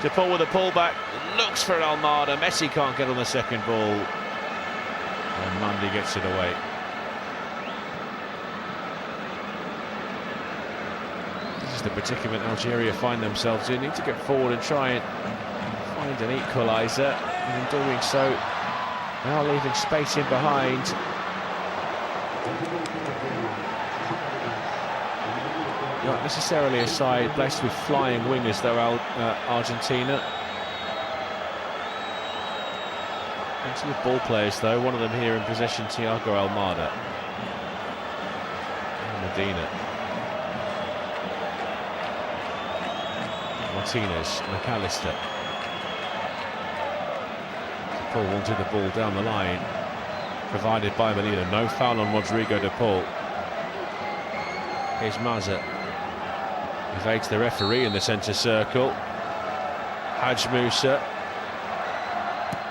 A: De Paul with a pullback. Looks for an Almada. Messi can't get on the second ball. And Mundy gets it away. This is the predicament Algeria find themselves in. Need to get forward and try and find an equaliser. And in doing so, now leaving space in behind. Not necessarily a side blessed with flying wingers though, Argentina. Plenty of ball players though, one of them here in possession, Thiago Almada. Medina. Martinez, McAllister. Paul wanted the ball down the line, provided by Medina. No foul on Rodrigo De Paul. Here's Maza. Evades the referee in the centre circle. Haj Musa.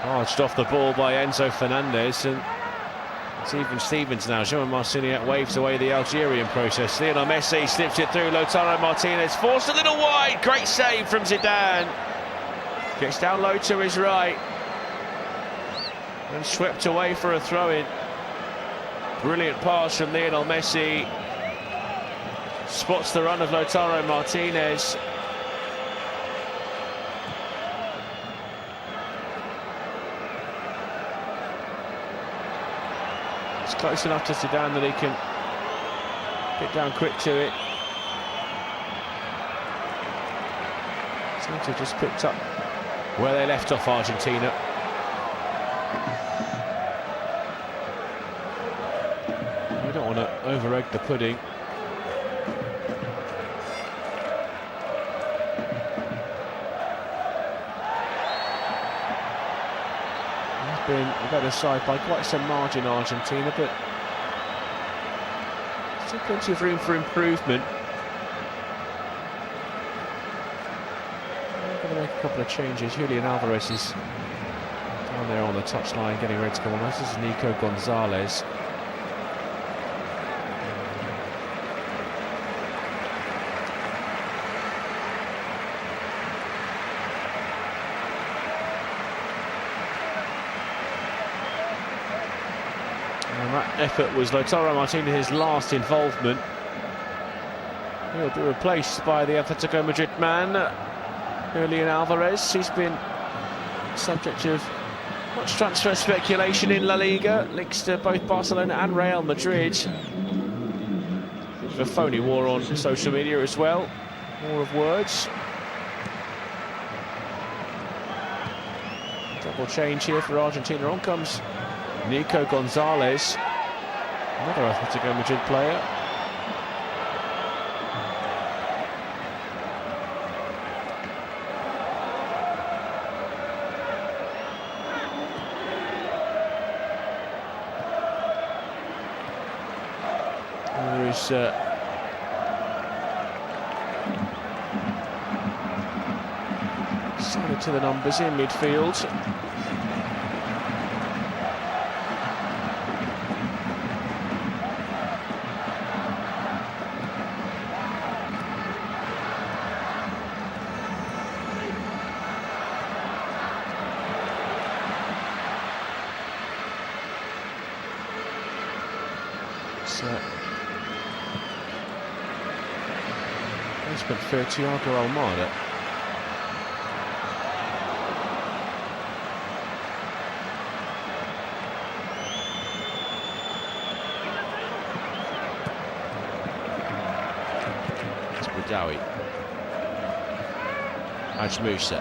A: Arched off the ball by Enzo Fernandez, and it's even Stevens now. Jean Marciniak waves away the Algerian process. Lionel Messi slips it through. Lautaro Martinez forced a little wide. Great save from Zidane. Gets down low to his right. And swept away for a throw-in. Brilliant pass from Lionel Messi. Spots the run of Lautaro Martinez. It's close enough to Zidane that he can get down quick to it. Seems to have just picked up where they left off, Argentina. We don't want to over-egg the pudding. Been a better side by quite some margin, Argentina, but still plenty of room for improvement. I'm going to make a couple of changes. Julian Alvarez is down there on the touchline getting ready to come on. This is Nico Gonzalez. Effort was Lautaro Martinez's last involvement. He'll be replaced by the Atletico Madrid man, Julian Alvarez. He's been subject of much transfer speculation in La Liga, links to both Barcelona and Real Madrid. A phony war on social media as well, war of words. Double change here for Argentina. On comes Nico Gonzalez. Another Atletico Madrid player. There is solid to the numbers in midfield. Placement for Thiago Almada. Dowie. Musa.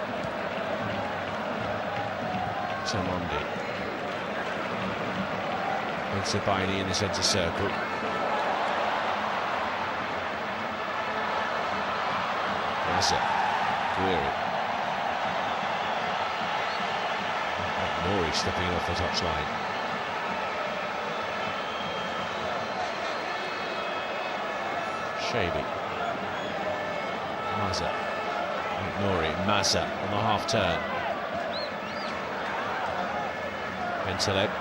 A: Tamondi. And Sabaini in the centre circle. Mazza. Guiri. Nori stepping off the touchline. Shabi. Mazza. Nori. Mazza on the half turn. Bentaleb.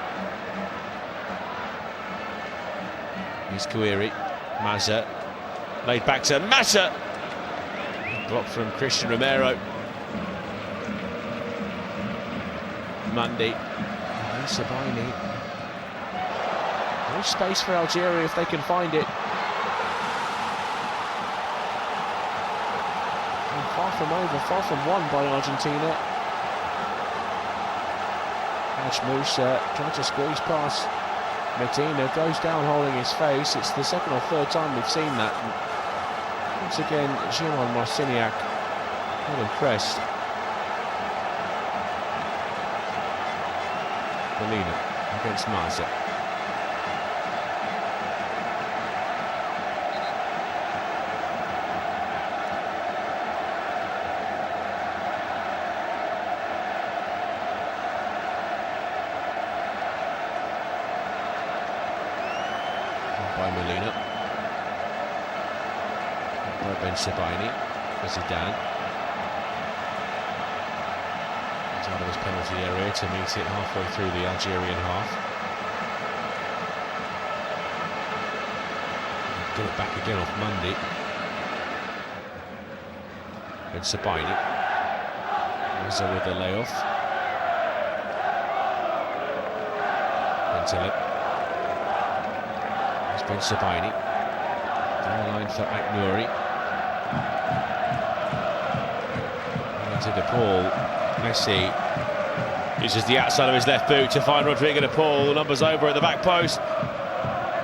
A: Here's Guiri. Mazza. Laid back to Mazza. Block from Christian Romero. Mundy. And Sabaini. No space for Algeria if they can find it. And far from over, far from won by Argentina. Musa trying to squeeze past Medina, goes down holding his face. It's the second or third time we've seen that. And once again, Gimon Marciniak not impressed. Molina against Mazza. By Molina. By Ben Sabaini. For Zidane. Out of his penalty area to meet it halfway through the Algerian half. Get it back again off Mundy. Ben Sabaini. Mazza with the layoff. Bentaleb. Ben Sabaini. Down the line for Aknouri. Into the ball. Messi uses the outside of his left boot to find Rodrigo de Paul. The number's over at the back post.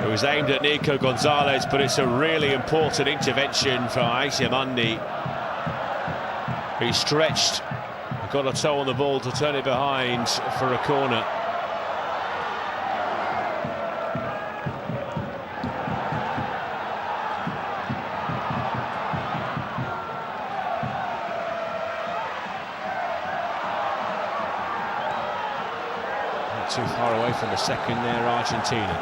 A: It was aimed at Nico Gonzalez, but it's a really important intervention from Aisha Mundi. He stretched, got a toe on the ball to turn it behind for a corner. Too far away from the second there, Argentina.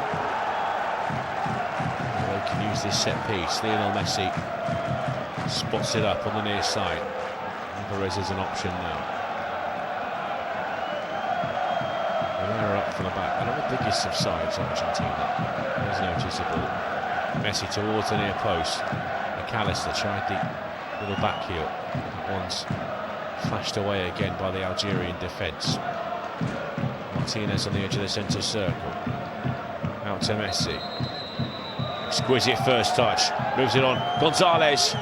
A: They can use this set piece. Lionel Messi spots it up on the near side. Alvarez is an option now. They're up from the back. They're not the biggest of sides, Argentina. There's noticeable. Messi towards the near post. McAllister tried the little back heel. That one's flashed away again by the Algerian defence. Martinez on the edge of the centre circle. Out to Messi. Exquisite first touch. Moves it on. Gonzalez.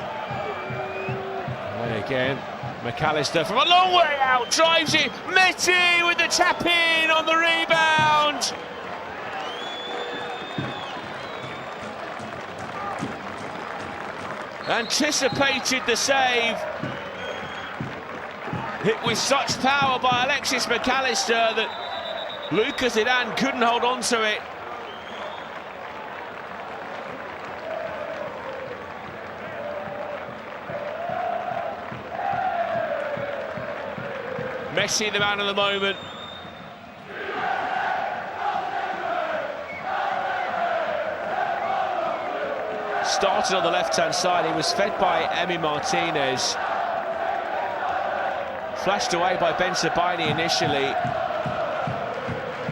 A: Away again. McAllister from a long way out. Drives it. Messi with the tap in on the rebound. Anticipated the save. Hit with such power by Alexis McAllister that Lucas Zidane couldn't hold on to it. Messi, the man of the moment. Started on the left-hand side. He was fed by Emi Martinez. Flashed away by Ben Sabaini initially.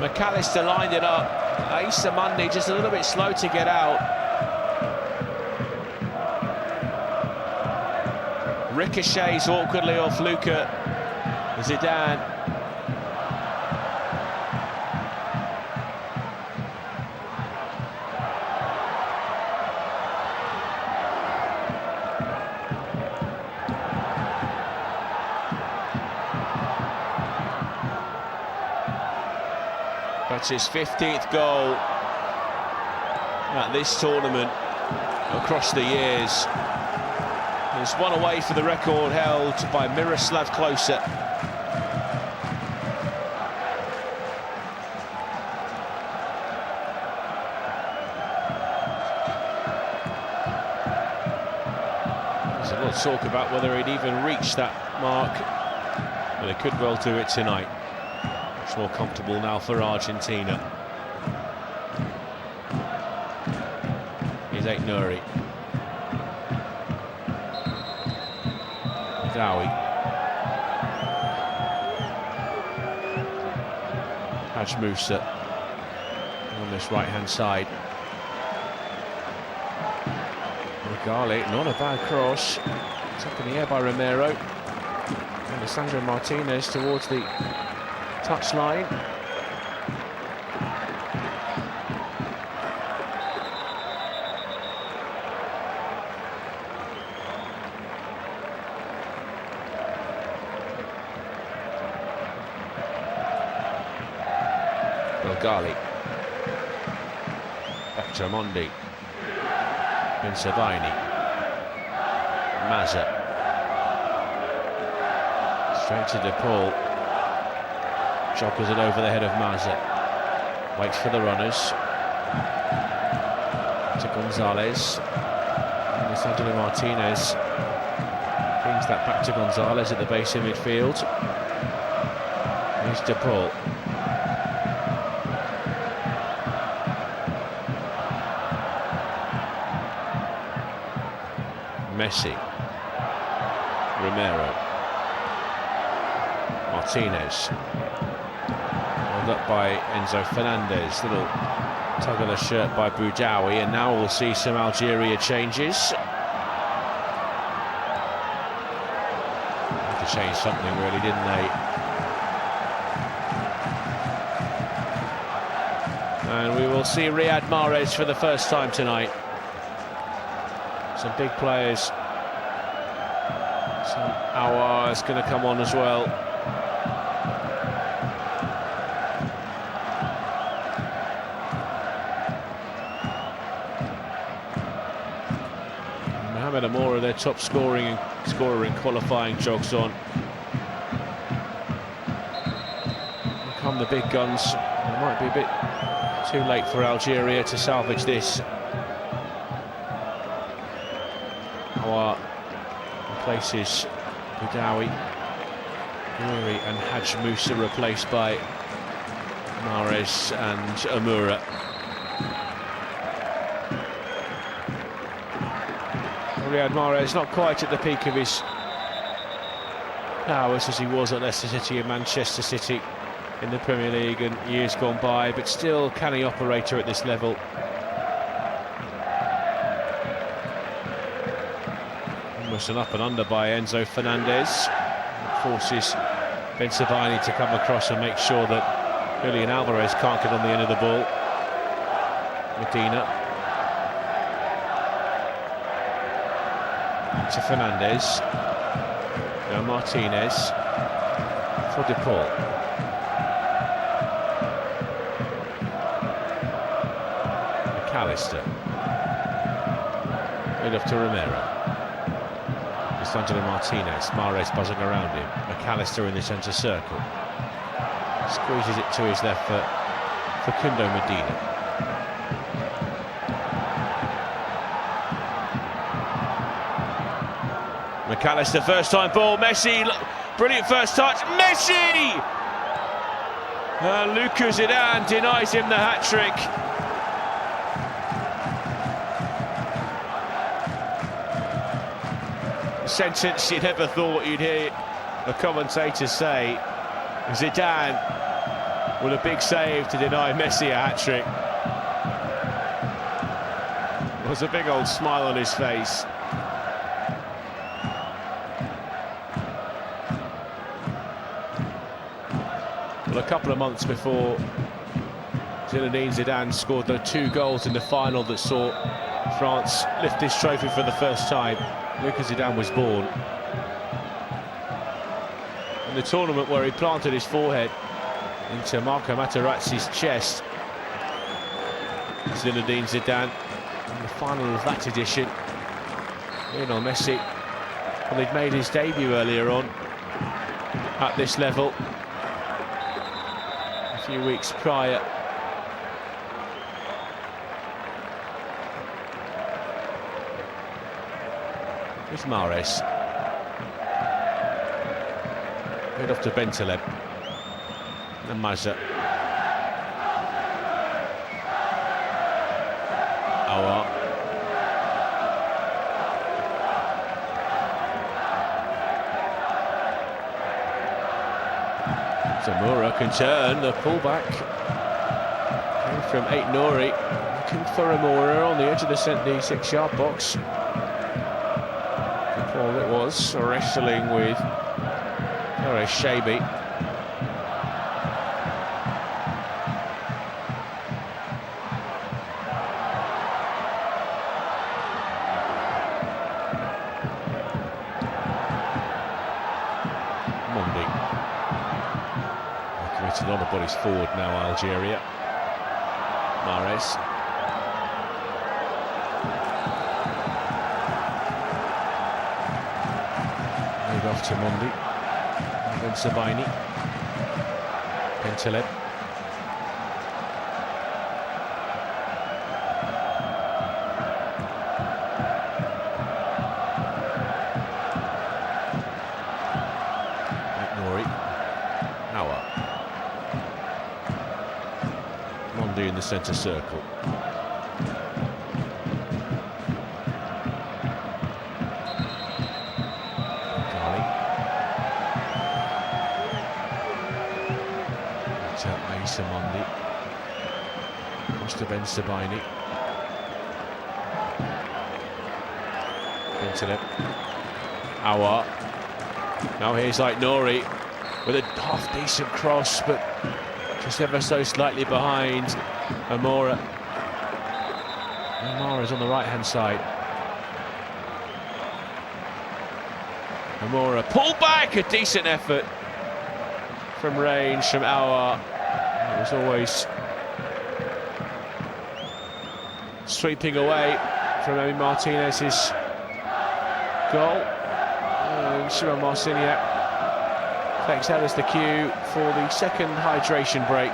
A: McAllister lined it up. Aissa Mundi just a little bit slow to get out. Ricochets awkwardly off Luka Zidane. That's his 15th goal at this tournament across the years. There's one away for the record held by Miroslav Klose. There's a lot of talk about whether he'd even reach that mark, but it could well do it tonight. Much more comfortable now for Argentina. Here's Nuri. Dowie. Haj Musa on this right-hand side. Gali, not a bad cross. It's up in the air by Romero. And Alessandro Martinez towards the touchline. Gali. Back to Mondi. Bensebaini. Mazza. Straight to De Paul. Choppers it over the head of Mazza. Waits for the runners. To Gonzalez. And Alessandro Martinez brings that back to Gonzalez at the base of midfield. Here's De Paul. Messi, Romero, Martinez, held up by Enzo Fernandez, little tug of the shirt by Boudaoui, and now we'll see some Algeria changes. Had to change something really, didn't they? And we will see Riyad Mahrez for the first time tonight. Some big players. Some Aouar is going to come on as well. Mohamed Amoura, their top scorer in qualifying, jogs on. Here come the big guns. It might be a bit too late for Algeria to salvage this. Aouar replaces Boudaoui. Nuri and Haj Musa replaced by Mahrez and Amoura. Riyad Mahrez not quite at the peak of his powers as he was at Leicester City and Manchester City in the Premier League and years gone by, but still canny operator at this level. Almost an up and under by Enzo Fernandez. It forces Bensebaini to come across and make sure that Julian Alvarez can't get on the end of the ball. Medina. To Fernandez. Now Martinez. For De Paul. McAllister. Right off to Romero. Alessandro Martinez. Mahrez buzzing around him. McAllister in the centre circle. Squeezes it to his left for Facundo Medina. McAllister, first time ball. Messi, brilliant first touch. Messi! Luka Zidane denies him the hat-trick. A sentence you never thought you'd hear a commentator say. Zidane with a big save to deny Messi a hat-trick. There was a big old smile on his face. Well, a couple of months before Zinedine Zidane scored the 2 goals in the final that saw France lift this trophy for the first time, Luka Zidane was born. In the tournament where he planted his forehead into Marco Materazzi's chest, Zinedine Zidane in the final of that edition. Lionel Messi Well, he'd made his debut earlier on at this level a few weeks prior. Here's Mahrez. Head off to Bentaleb. And Mazza. Aouar. Zamora can turn the pullback. Came from Aït-Nouri. Looking for Amora on the edge of the 6-yard box. The ball it was, wrestling with Shabi. A lot of bodies forward now, Algeria. Mahrez. Move off to Mondi. And then Sabaini. Bentaleb. Aït-Nouri. Aouar. Mondi in the centre circle. Ghali. Issa Mondi. Across to Ben Sabaini. Bentaleb. Aouar. Now here's Aït-Nouri with a half-decent cross, but just ever so slightly behind Amora. Amara's on the right-hand side. Amora pulled back, a decent effort from range from Aouar. It was always sweeping away from Emi Martinez's goal. And Simon Marciniak takes that as the cue for the second hydration break.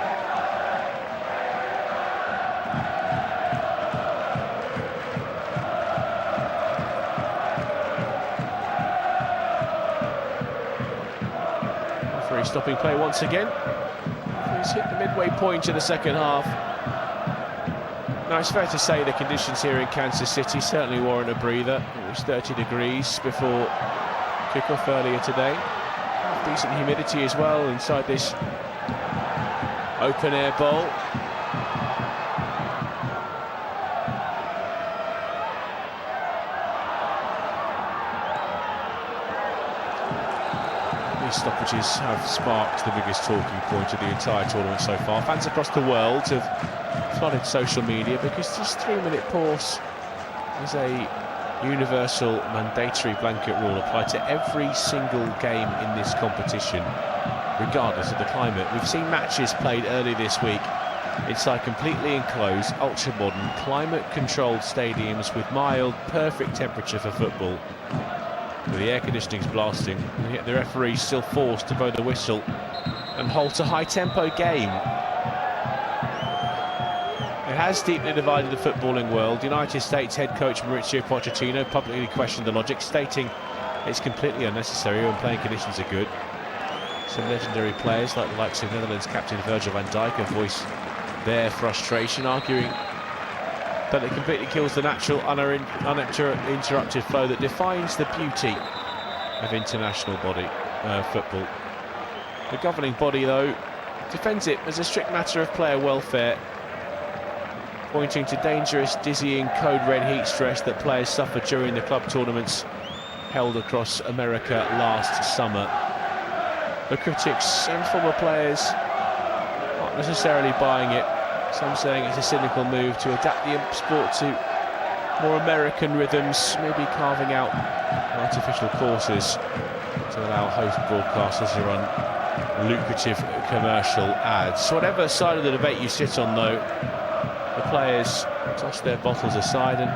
A: Referee stopping play once again. He's hit the midway point in the second half. Now it's fair to say the conditions here in Kansas City certainly warrant a breather. It was 30 degrees before kickoff earlier today. Decent humidity as well inside this open-air bowl. These stoppages have sparked the biggest talking point of the entire tournament so far. Fans across the world have flooded social media because this 3-minute pause is a universal mandatory blanket rule applied to every single game in this competition, regardless of the climate. We've seen matches played early this week inside completely enclosed, ultra-modern, climate-controlled stadiums with mild, perfect temperature for football, with the air conditioning's blasting, and yet the referee's still forced to blow the whistle and halt a high-tempo game. It has deeply divided the footballing world. United States head coach Mauricio Pochettino publicly questioned the logic, stating it's completely unnecessary when playing conditions are good. Some legendary players, like the likes of Netherlands captain Virgil van Dijk, have voiced their frustration, arguing that it completely kills the natural, uninterrupted flow that defines the beauty of international football. The governing body, though, defends it as a strict matter of player welfare, pointing to dangerous, dizzying, code-red heat stress that players suffered during the club tournaments held across America last summer. The critics and former players aren't necessarily buying it. Some saying it's a cynical move to adapt the sport to more American rhythms, maybe carving out artificial courses to allow host broadcasters to run lucrative commercial ads. Whatever side of the debate you sit on, though, the players toss their bottles aside and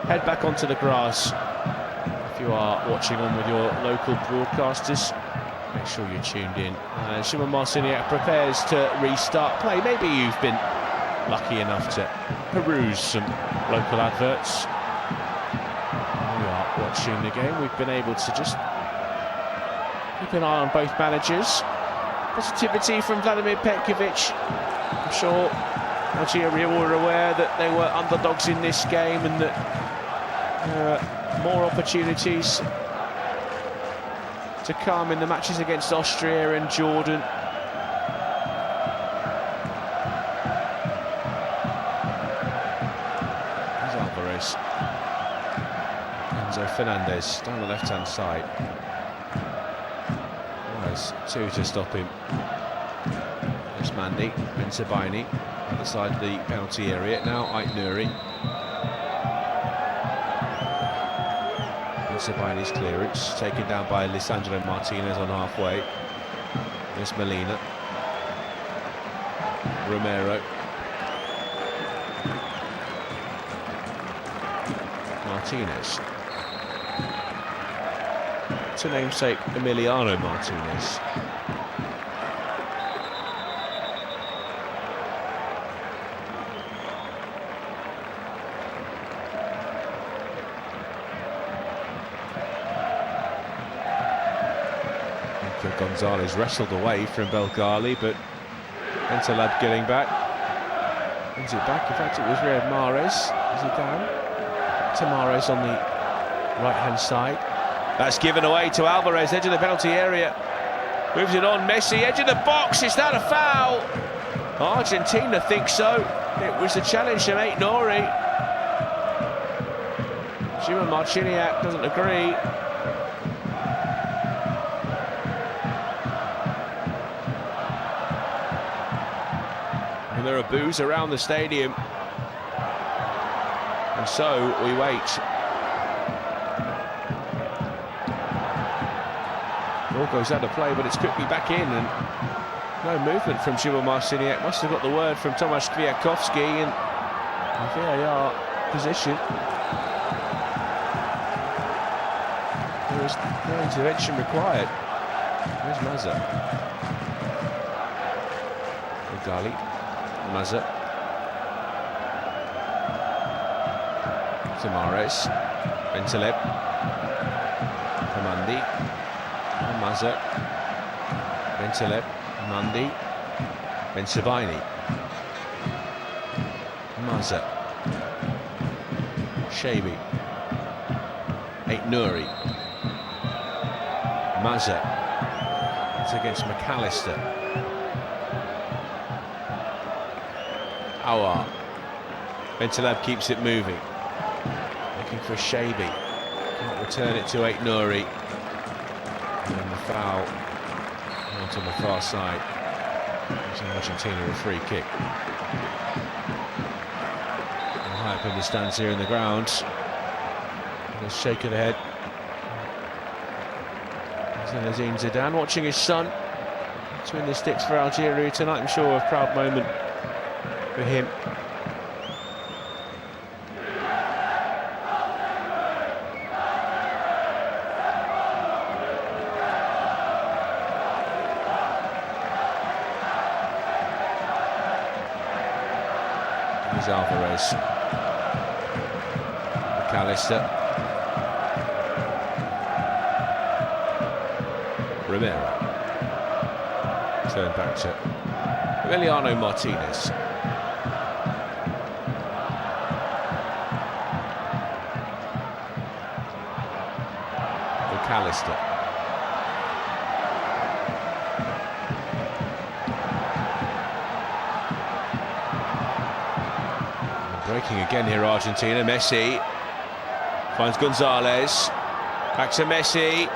A: head back onto the grass. A few you are watching on with your local broadcasters, make sure you're tuned in. Szymon Marciniak prepares to restart play. Maybe you've been lucky enough to peruse some local adverts. We are watching the game. We've been able to just keep an eye on both managers. Positivity from Vladimir Petkovic. I'm sure Algeria were aware that they were underdogs in this game and that there are more opportunities to come in the matches against Austria and Jordan. There's Alvarez. Enzo Fernandez down the left-hand side. There's two to stop him. There's Mandy, Ben Sabaini, on the side of the penalty area. Now Ait Nouri. Ben Sabaini's clearance, taken down by Lisandro Martinez on halfway. There's Molina. Romero. Martinez. To namesake Emiliano Martinez. Gonzalez wrestled away from Belgali, but Bentaleb getting back. Wins it back. In fact, it was Riyad Mahrez. Is he down? To Mahrez on the right-hand side. That's given away to Alvarez, edge of the penalty area. Moves it on, Messi, edge of the box. Is that a foul? Argentina think so. It was a challenge from Ait Nouri. Szymon Marciniak doesn't agree. And there are boos around the stadium. And so we wait. Ball goes out of play, but it's quickly back in, and no movement from Szymon Marciniak. Must have got the word from Tomasz Kwiatkowski in the VAR position. There was no intervention required. There's Mazza. Gali. Mazza. Tamares. Bentaleb. Kamandi. Mazza. Bentaleb. Mandi. Ben Sabaini. Mazza. Shabi. Ait Nouri. Mazza. It's against McAllister. Awar. Bentaleb keeps it moving. Looking for Shabi. Can't return it to Ait Nouri. And the foul out on the far side. Using Argentina a free kick. And high up in the stands here in the ground. And a shake of the head. Zinedine Zidane watching his son between the sticks for Algeria tonight. I'm sure a proud moment for him. Here's Alvarez. McAllister. Romero. Turn back to Emiliano Martinez. McAllister. Breaking again here, Argentina. Messi finds Gonzalez. Back to Messi.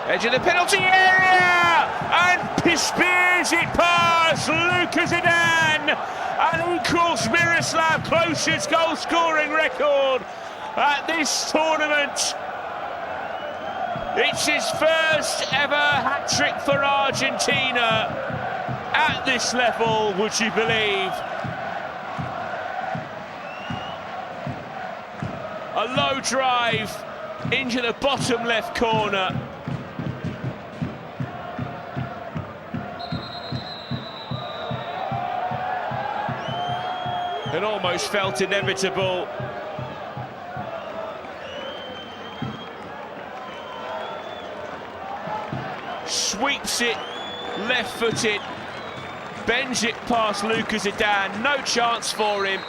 A: Edge of the penalty area! And he spears it past Luka Zidane! And equals Miroslav Klose's goal-scoring record at this tournament. It's his first ever hat-trick for Argentina at this level, would you believe? A low drive into the bottom left corner. It almost felt inevitable. Sweeps it, left-footed, bends it past Lucas Zidane, no chance for him.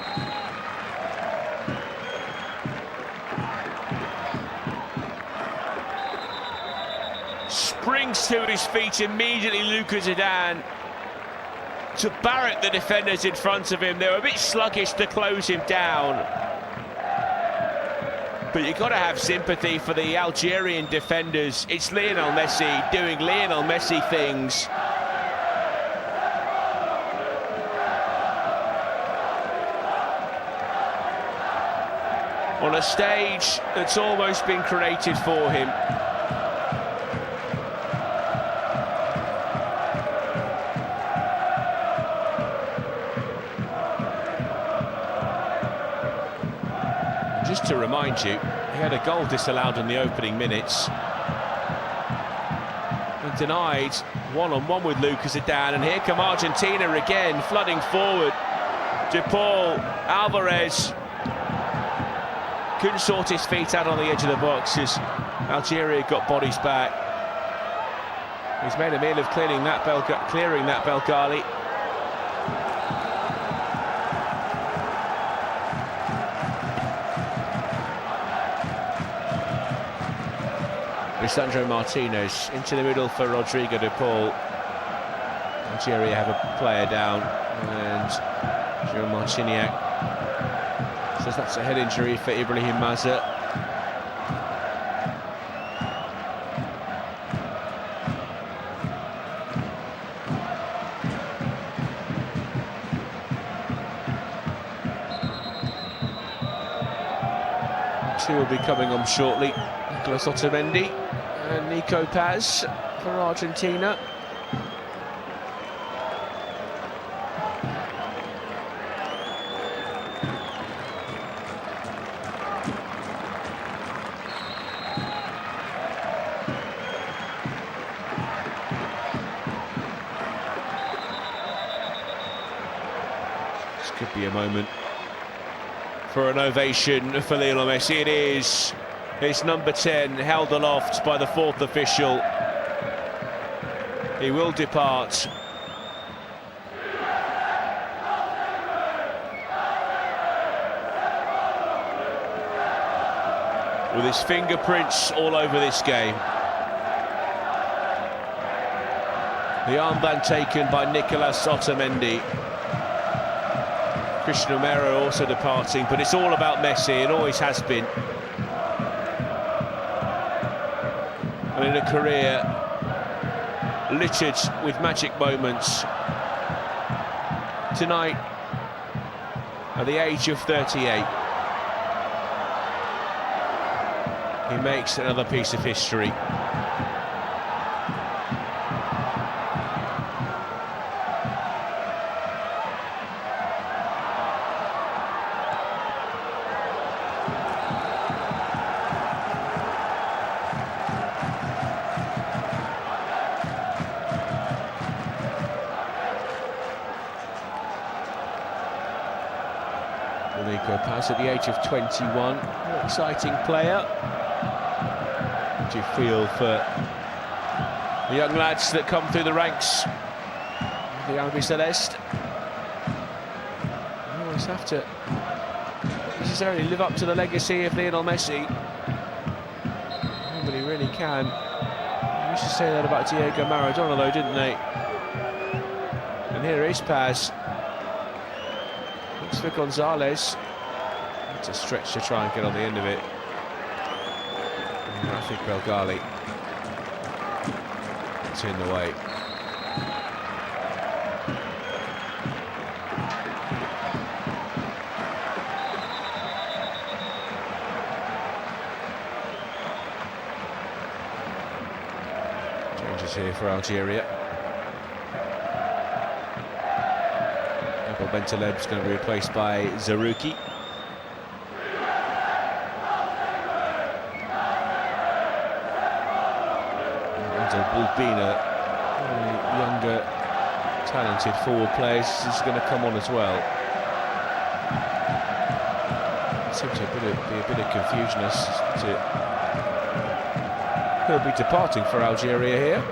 A: Springs to his feet immediately, Lucas Zidane, to Barrett, the defenders in front of him. They were a bit sluggish to close him down. But you've got to have sympathy for the Algerian defenders. It's Lionel Messi doing Lionel Messi things. On a stage that's almost been created for him. Just to remind you, he had a goal disallowed in the opening minutes. And denied one-on-one with Lucas Zidane, and here come Argentina again, flooding forward. De Paul, Alvarez couldn't sort his feet out on the edge of the box as Algeria got bodies back. He's made a meal of clearing that Belgali. Lisandro Martinez into the middle for Rodrigo de Paul. Algeria have a player down, and Jean Marciniak says that's a head injury for Ibrahim Mazza. Two will be coming on shortly. Nicolas Otamendi and Nico Paz for Argentina. This could be a moment for an ovation for Lionel Messi. It is. It's number 10, held aloft by the fourth official. He will depart. With his fingerprints all over this game. The armband taken by Nicolas Otamendi. Christian Romero also departing, but it's all about Messi, it always has been. And in a career littered with magic moments, tonight, at the age of 38, he makes another piece of history. Nico Paz at the age of 21, an exciting player. What do you feel for the young lads that come through the ranks of the Albiceleste? You always have to necessarily live up to the legacy of Lionel Messi. Nobody really can. They used to say that about Diego Maradona though, didn't they? And here is Paz. Looks for Gonzalez. It's a stretch to try and get on the end of it. And I think Belgali. It's in the way. Changes here for Algeria. Bentaleb's going to be replaced by Zarouki. Bulbina, younger, talented forward players, is going to come on as well. Seems to be a bit of confusion as to who'll be departing for Algeria here.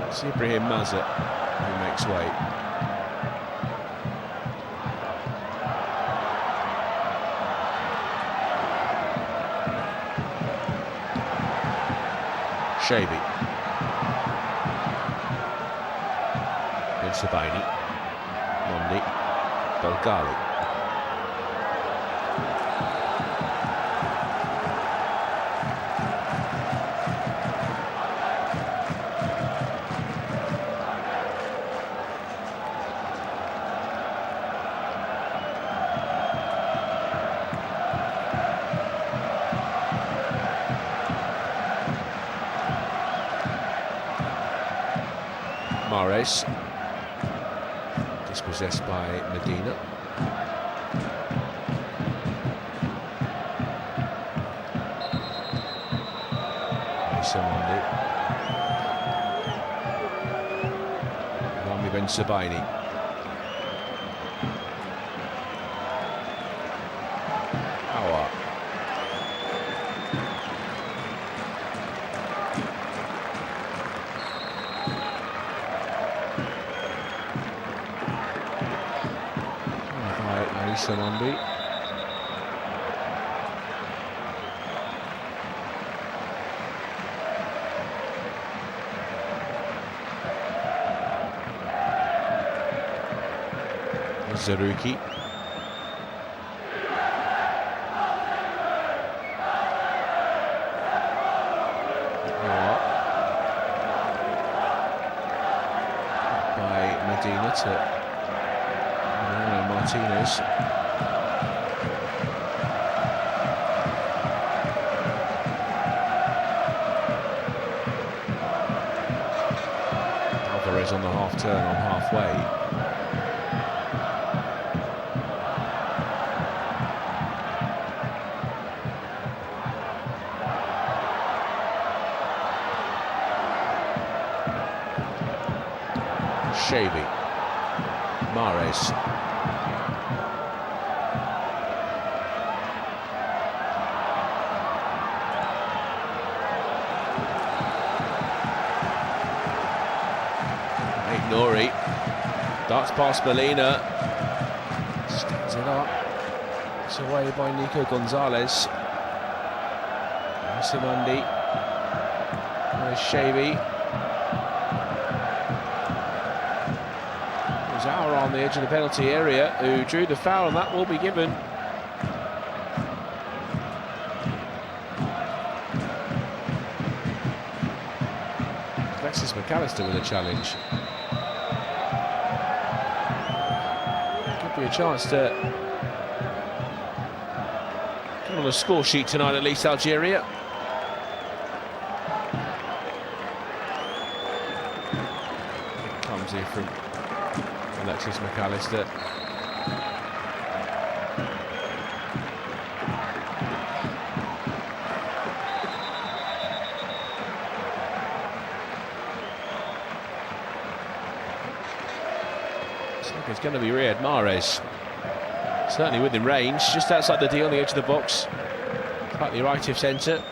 A: It's Ibrahim Mazza who makes way. Shabi. Sabaini, Mondi, Belgali. Mahrez. Dispossessed by Medina. Mondi. Rami Ben Sabaini. Awa. Mondi. Zaruki. By Medina to Martinez. Alvarez on the half turn on halfway. Shabi. Mahrez. Nouri darts past Molina, stands it up. It's away by Nico Gonzalez. Simandi. There's Shabi. There's Aura on the edge of the penalty area who drew the foul, and that will be given. Alexis McAllister with a challenge. Could be a chance to come on the score sheet tonight, at least, Algeria. Comes here from Alexis McAllister. It's going to be Riyad Mahrez. Certainly within range, just outside the D on the edge of the box. Slightly right of centre.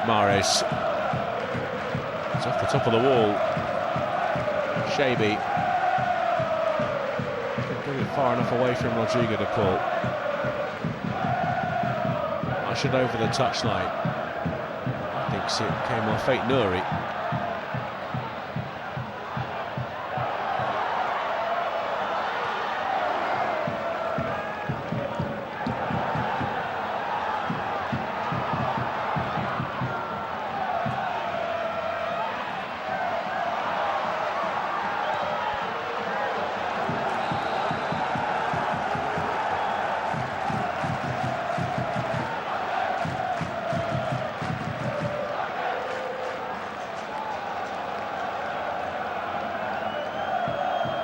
A: Mahrez. It's off the top of the wall. Shabi. Far enough away from Rodrigo de Paul. Ushered over the touchline. I think it came off Fate Nouri.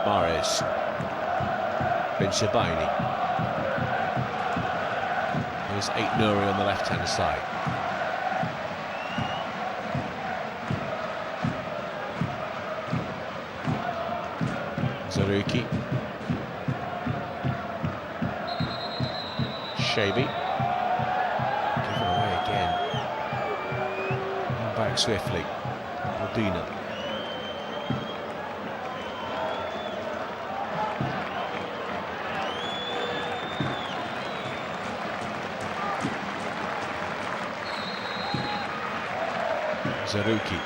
A: Mahrez. Bensebaini. Here's Aït-Nouri on the left-hand side. Zerouki. Shabi. Given away again. And back swiftly. Albina. Zerouki.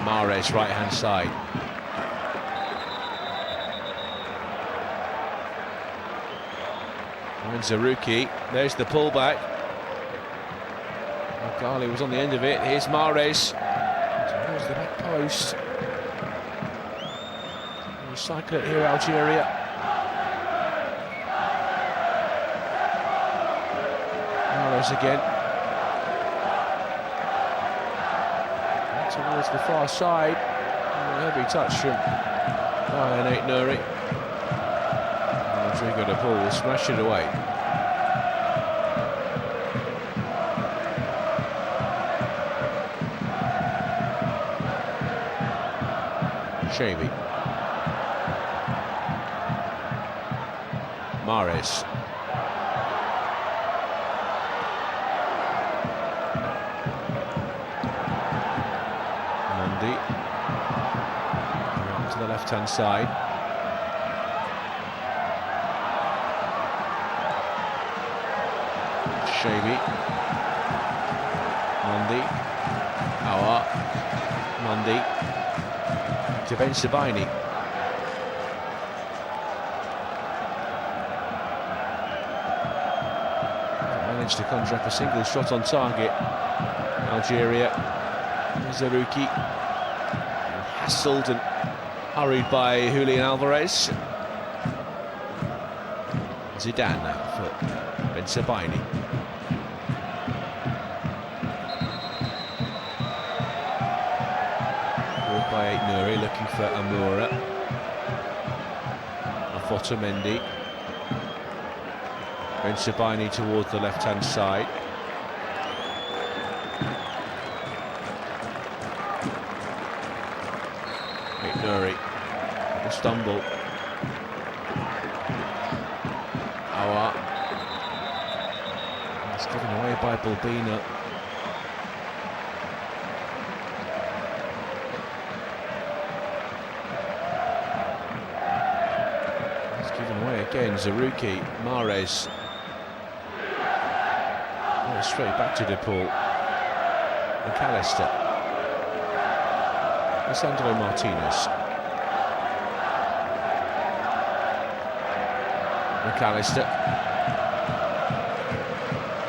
A: Mahrez, right-hand side. And Zerouki, there's the pullback. Ghali was on the end of it. Here's Mahrez. Towards the back post. Recycle it here, Algeria. Mahrez again. Towards the far side. A heavy touch from Aït-Nouri. Rodrigo de Paul will smash it away. Shabi. Mahrez. Mondi. Around to the left-hand side. Shabi. Mondi. Aouar. Mondi. To Bensebaini. Managed to conjure up a single shot on target. Algeria. Zerouki. Hassled and hurried by Julian Alvarez. Zidane now for Bensebaini. By Aït-Nouri, looking for Amoura. Otamendi. Bensebaini towards the left-hand side. Aït-Nouri. A stumble. Aouar. It's given away by Balbina. Again, Zerouki, Mahrez. Oh, straight back to De Paul. McAllister. Lisandro Martinez. McAllister.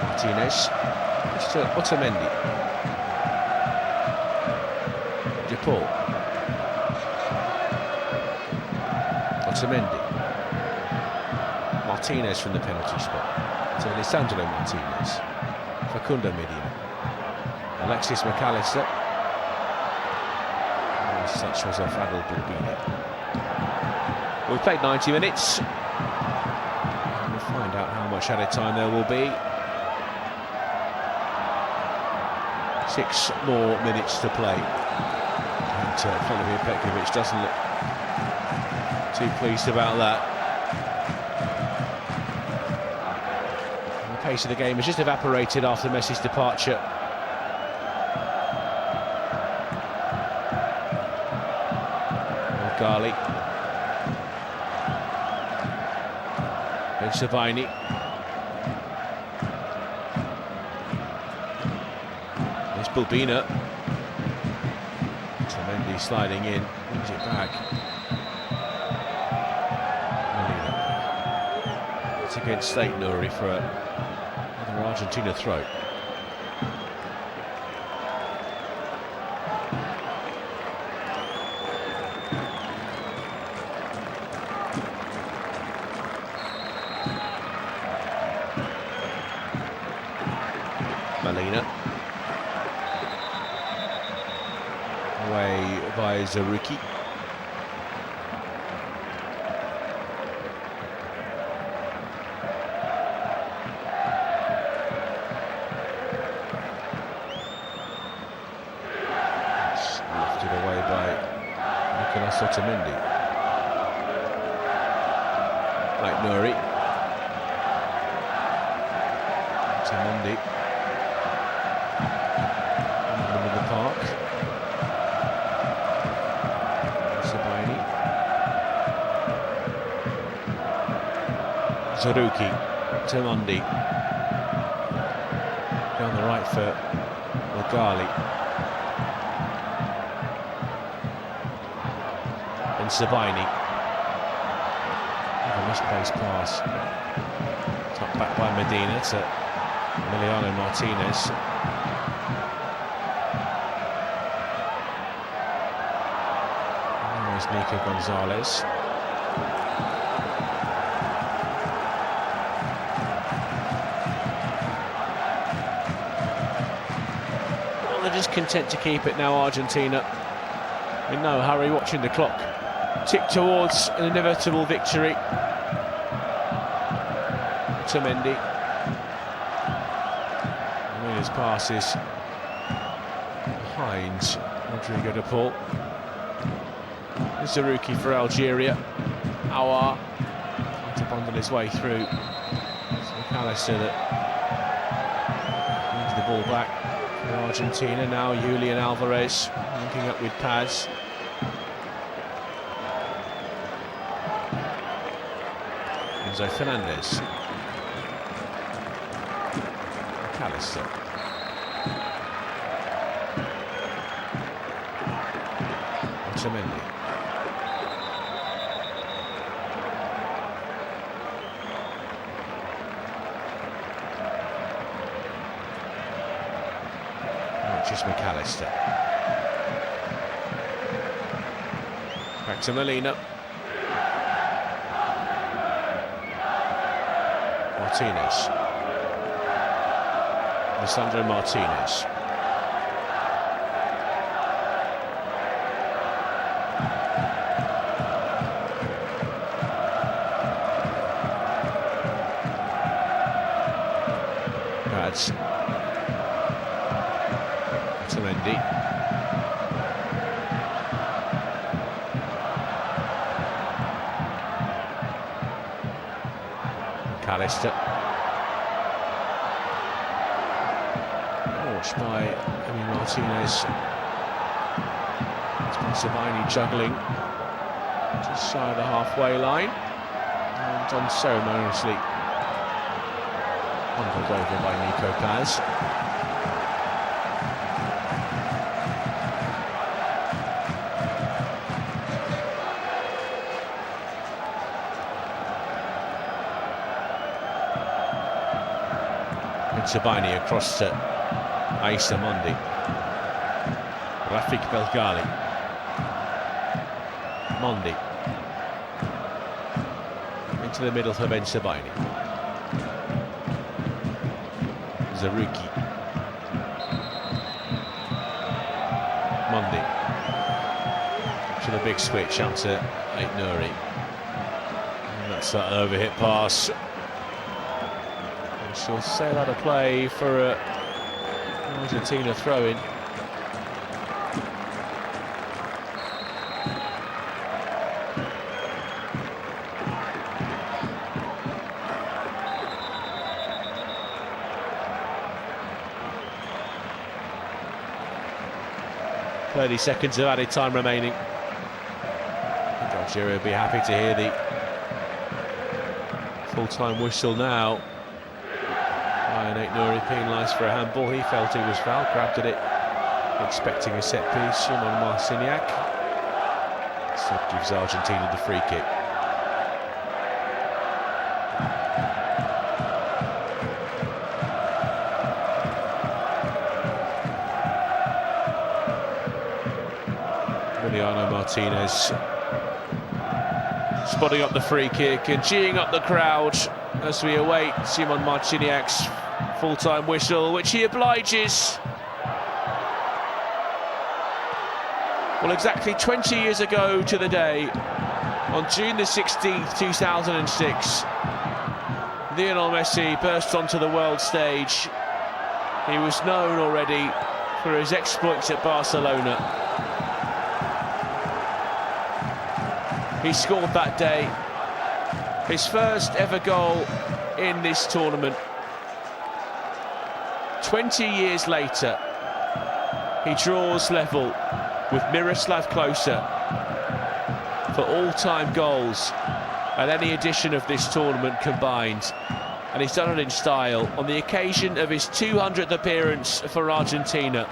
A: Martinez. It's to Otamendi. De Paul. Otamendi. Martinez from the penalty spot to Lisandro Martinez. Facundo Medina. Alexis McAllister. And such was off Adel Balbina. We've played 90 minutes. And we'll find out how much added time there will be. 6 more minutes to play. And Vladimir Petkovic doesn't look too pleased about that. The pace of the game has just evaporated after Messi's departure. Ghali. Bensebaini. There's Balbina. Otamendi sliding in, brings it back. It's against Aït-Nouri for another Argentina throw. Molina. Away by Zerouki. Nicolas Otamendi. Like Nuri. Otamendi. In the middle of the park. Sabaini. Zaruki. Otamendi. Down the right foot. Lagali. And Sabaini. A misplaced pass. Top back by Medina to Emiliano Martinez. There's Nico Gonzalez. Well, they're just content to keep it now, Argentina. In no hurry, watching the clock tick towards an inevitable victory. Otamendi. And his passes behind Rodrigo de Paul. Zaruki for Algeria. Aouar trying to bundle his way through. It's McAllister that needs the ball back for Argentina. Now Julian Alvarez linking up with Paz. Enzo Fernandez. McAllister. Otamendi. Not just McAllister. Back to Molina. Martinez. Lisandro Martinez. Pads. Otamendi. McAllister. Watched by Emi Martinez. It's been Sabaini juggling just shy of the halfway line and unceremoniously bundled over by Nico Paz. And Sabaini across to Aissa Mondi. Rafik Belgali. Mondi. Into the middle for Ben Sabaini. Zaruki. Mondi. To the big switch out to Nuri. And that's that overhit pass. And she'll sail out of play for Argentina throw-in. "30 seconds of added time remaining. I think Algeria will be happy to hear the full-time whistle now. Nuri penalised for a handball. He felt he was fouled, grabbed at it, expecting a set piece. Simon Marciniak instead gives Argentina the free kick. Emiliano Martinez spotting up the free kick and geeing up the crowd as we await Simon Marciniak's full-time whistle, which he obliges. Well, exactly 20 years ago to the day, on June the 16th, 2006, Lionel Messi burst onto the world stage. He was known already for his exploits at Barcelona. he scored that day. His first ever goal in this tournament. 20 years later, he draws level with Miroslav Klose for all-time goals at any edition of this tournament combined. And he's done it in style on the occasion of his 200th appearance for Argentina.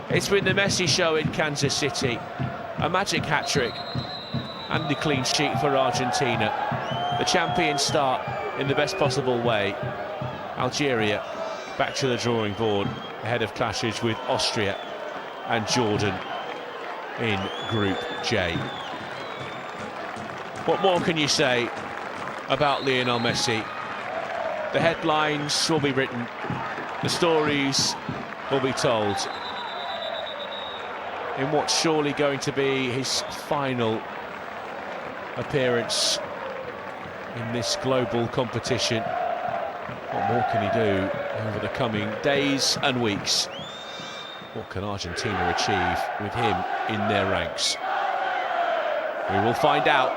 A: It's been the Messi show in Kansas City, a magic hat-trick and the clean sheet for Argentina. The champions start in the best possible way. Algeria back to the drawing board ahead of clashes with Austria and Jordan in Group J. What more can you say about Lionel Messi? The headlines will be written, the stories will be told in what's surely going to be his final appearance in this global competition. What more can he do over the coming days and weeks? What can Argentina achieve with him in their ranks? We will find out,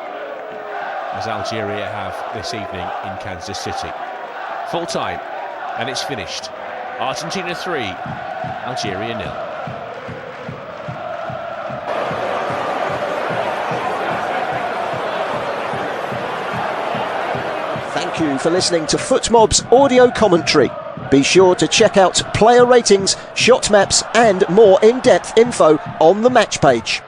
A: as Algeria have this evening in Kansas City. Full time, and it's finished. Argentina 3, Algeria 0.
C: Thank you for listening to FootMob's audio commentary. Be sure to check out player ratings, shot maps and more in-depth info on the match page.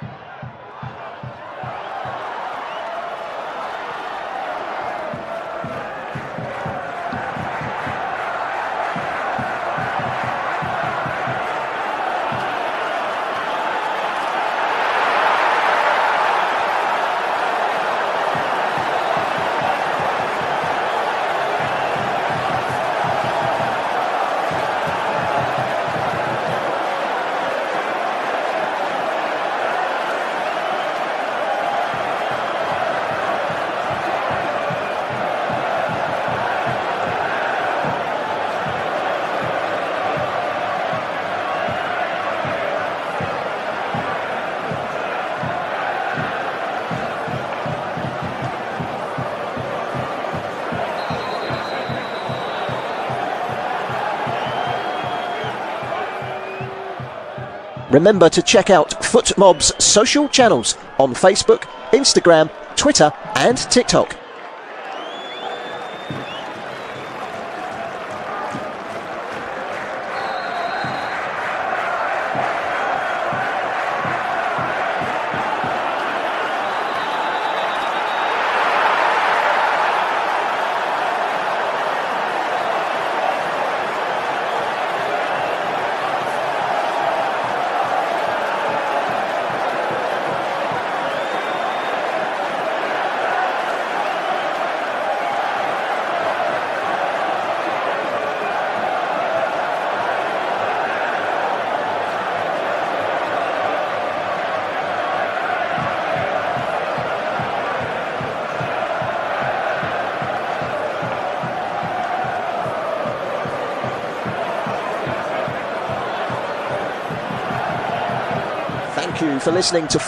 C: Remember to check out FootMob's social channels on Facebook, Instagram, Twitter and TikTok. Thank you for listening to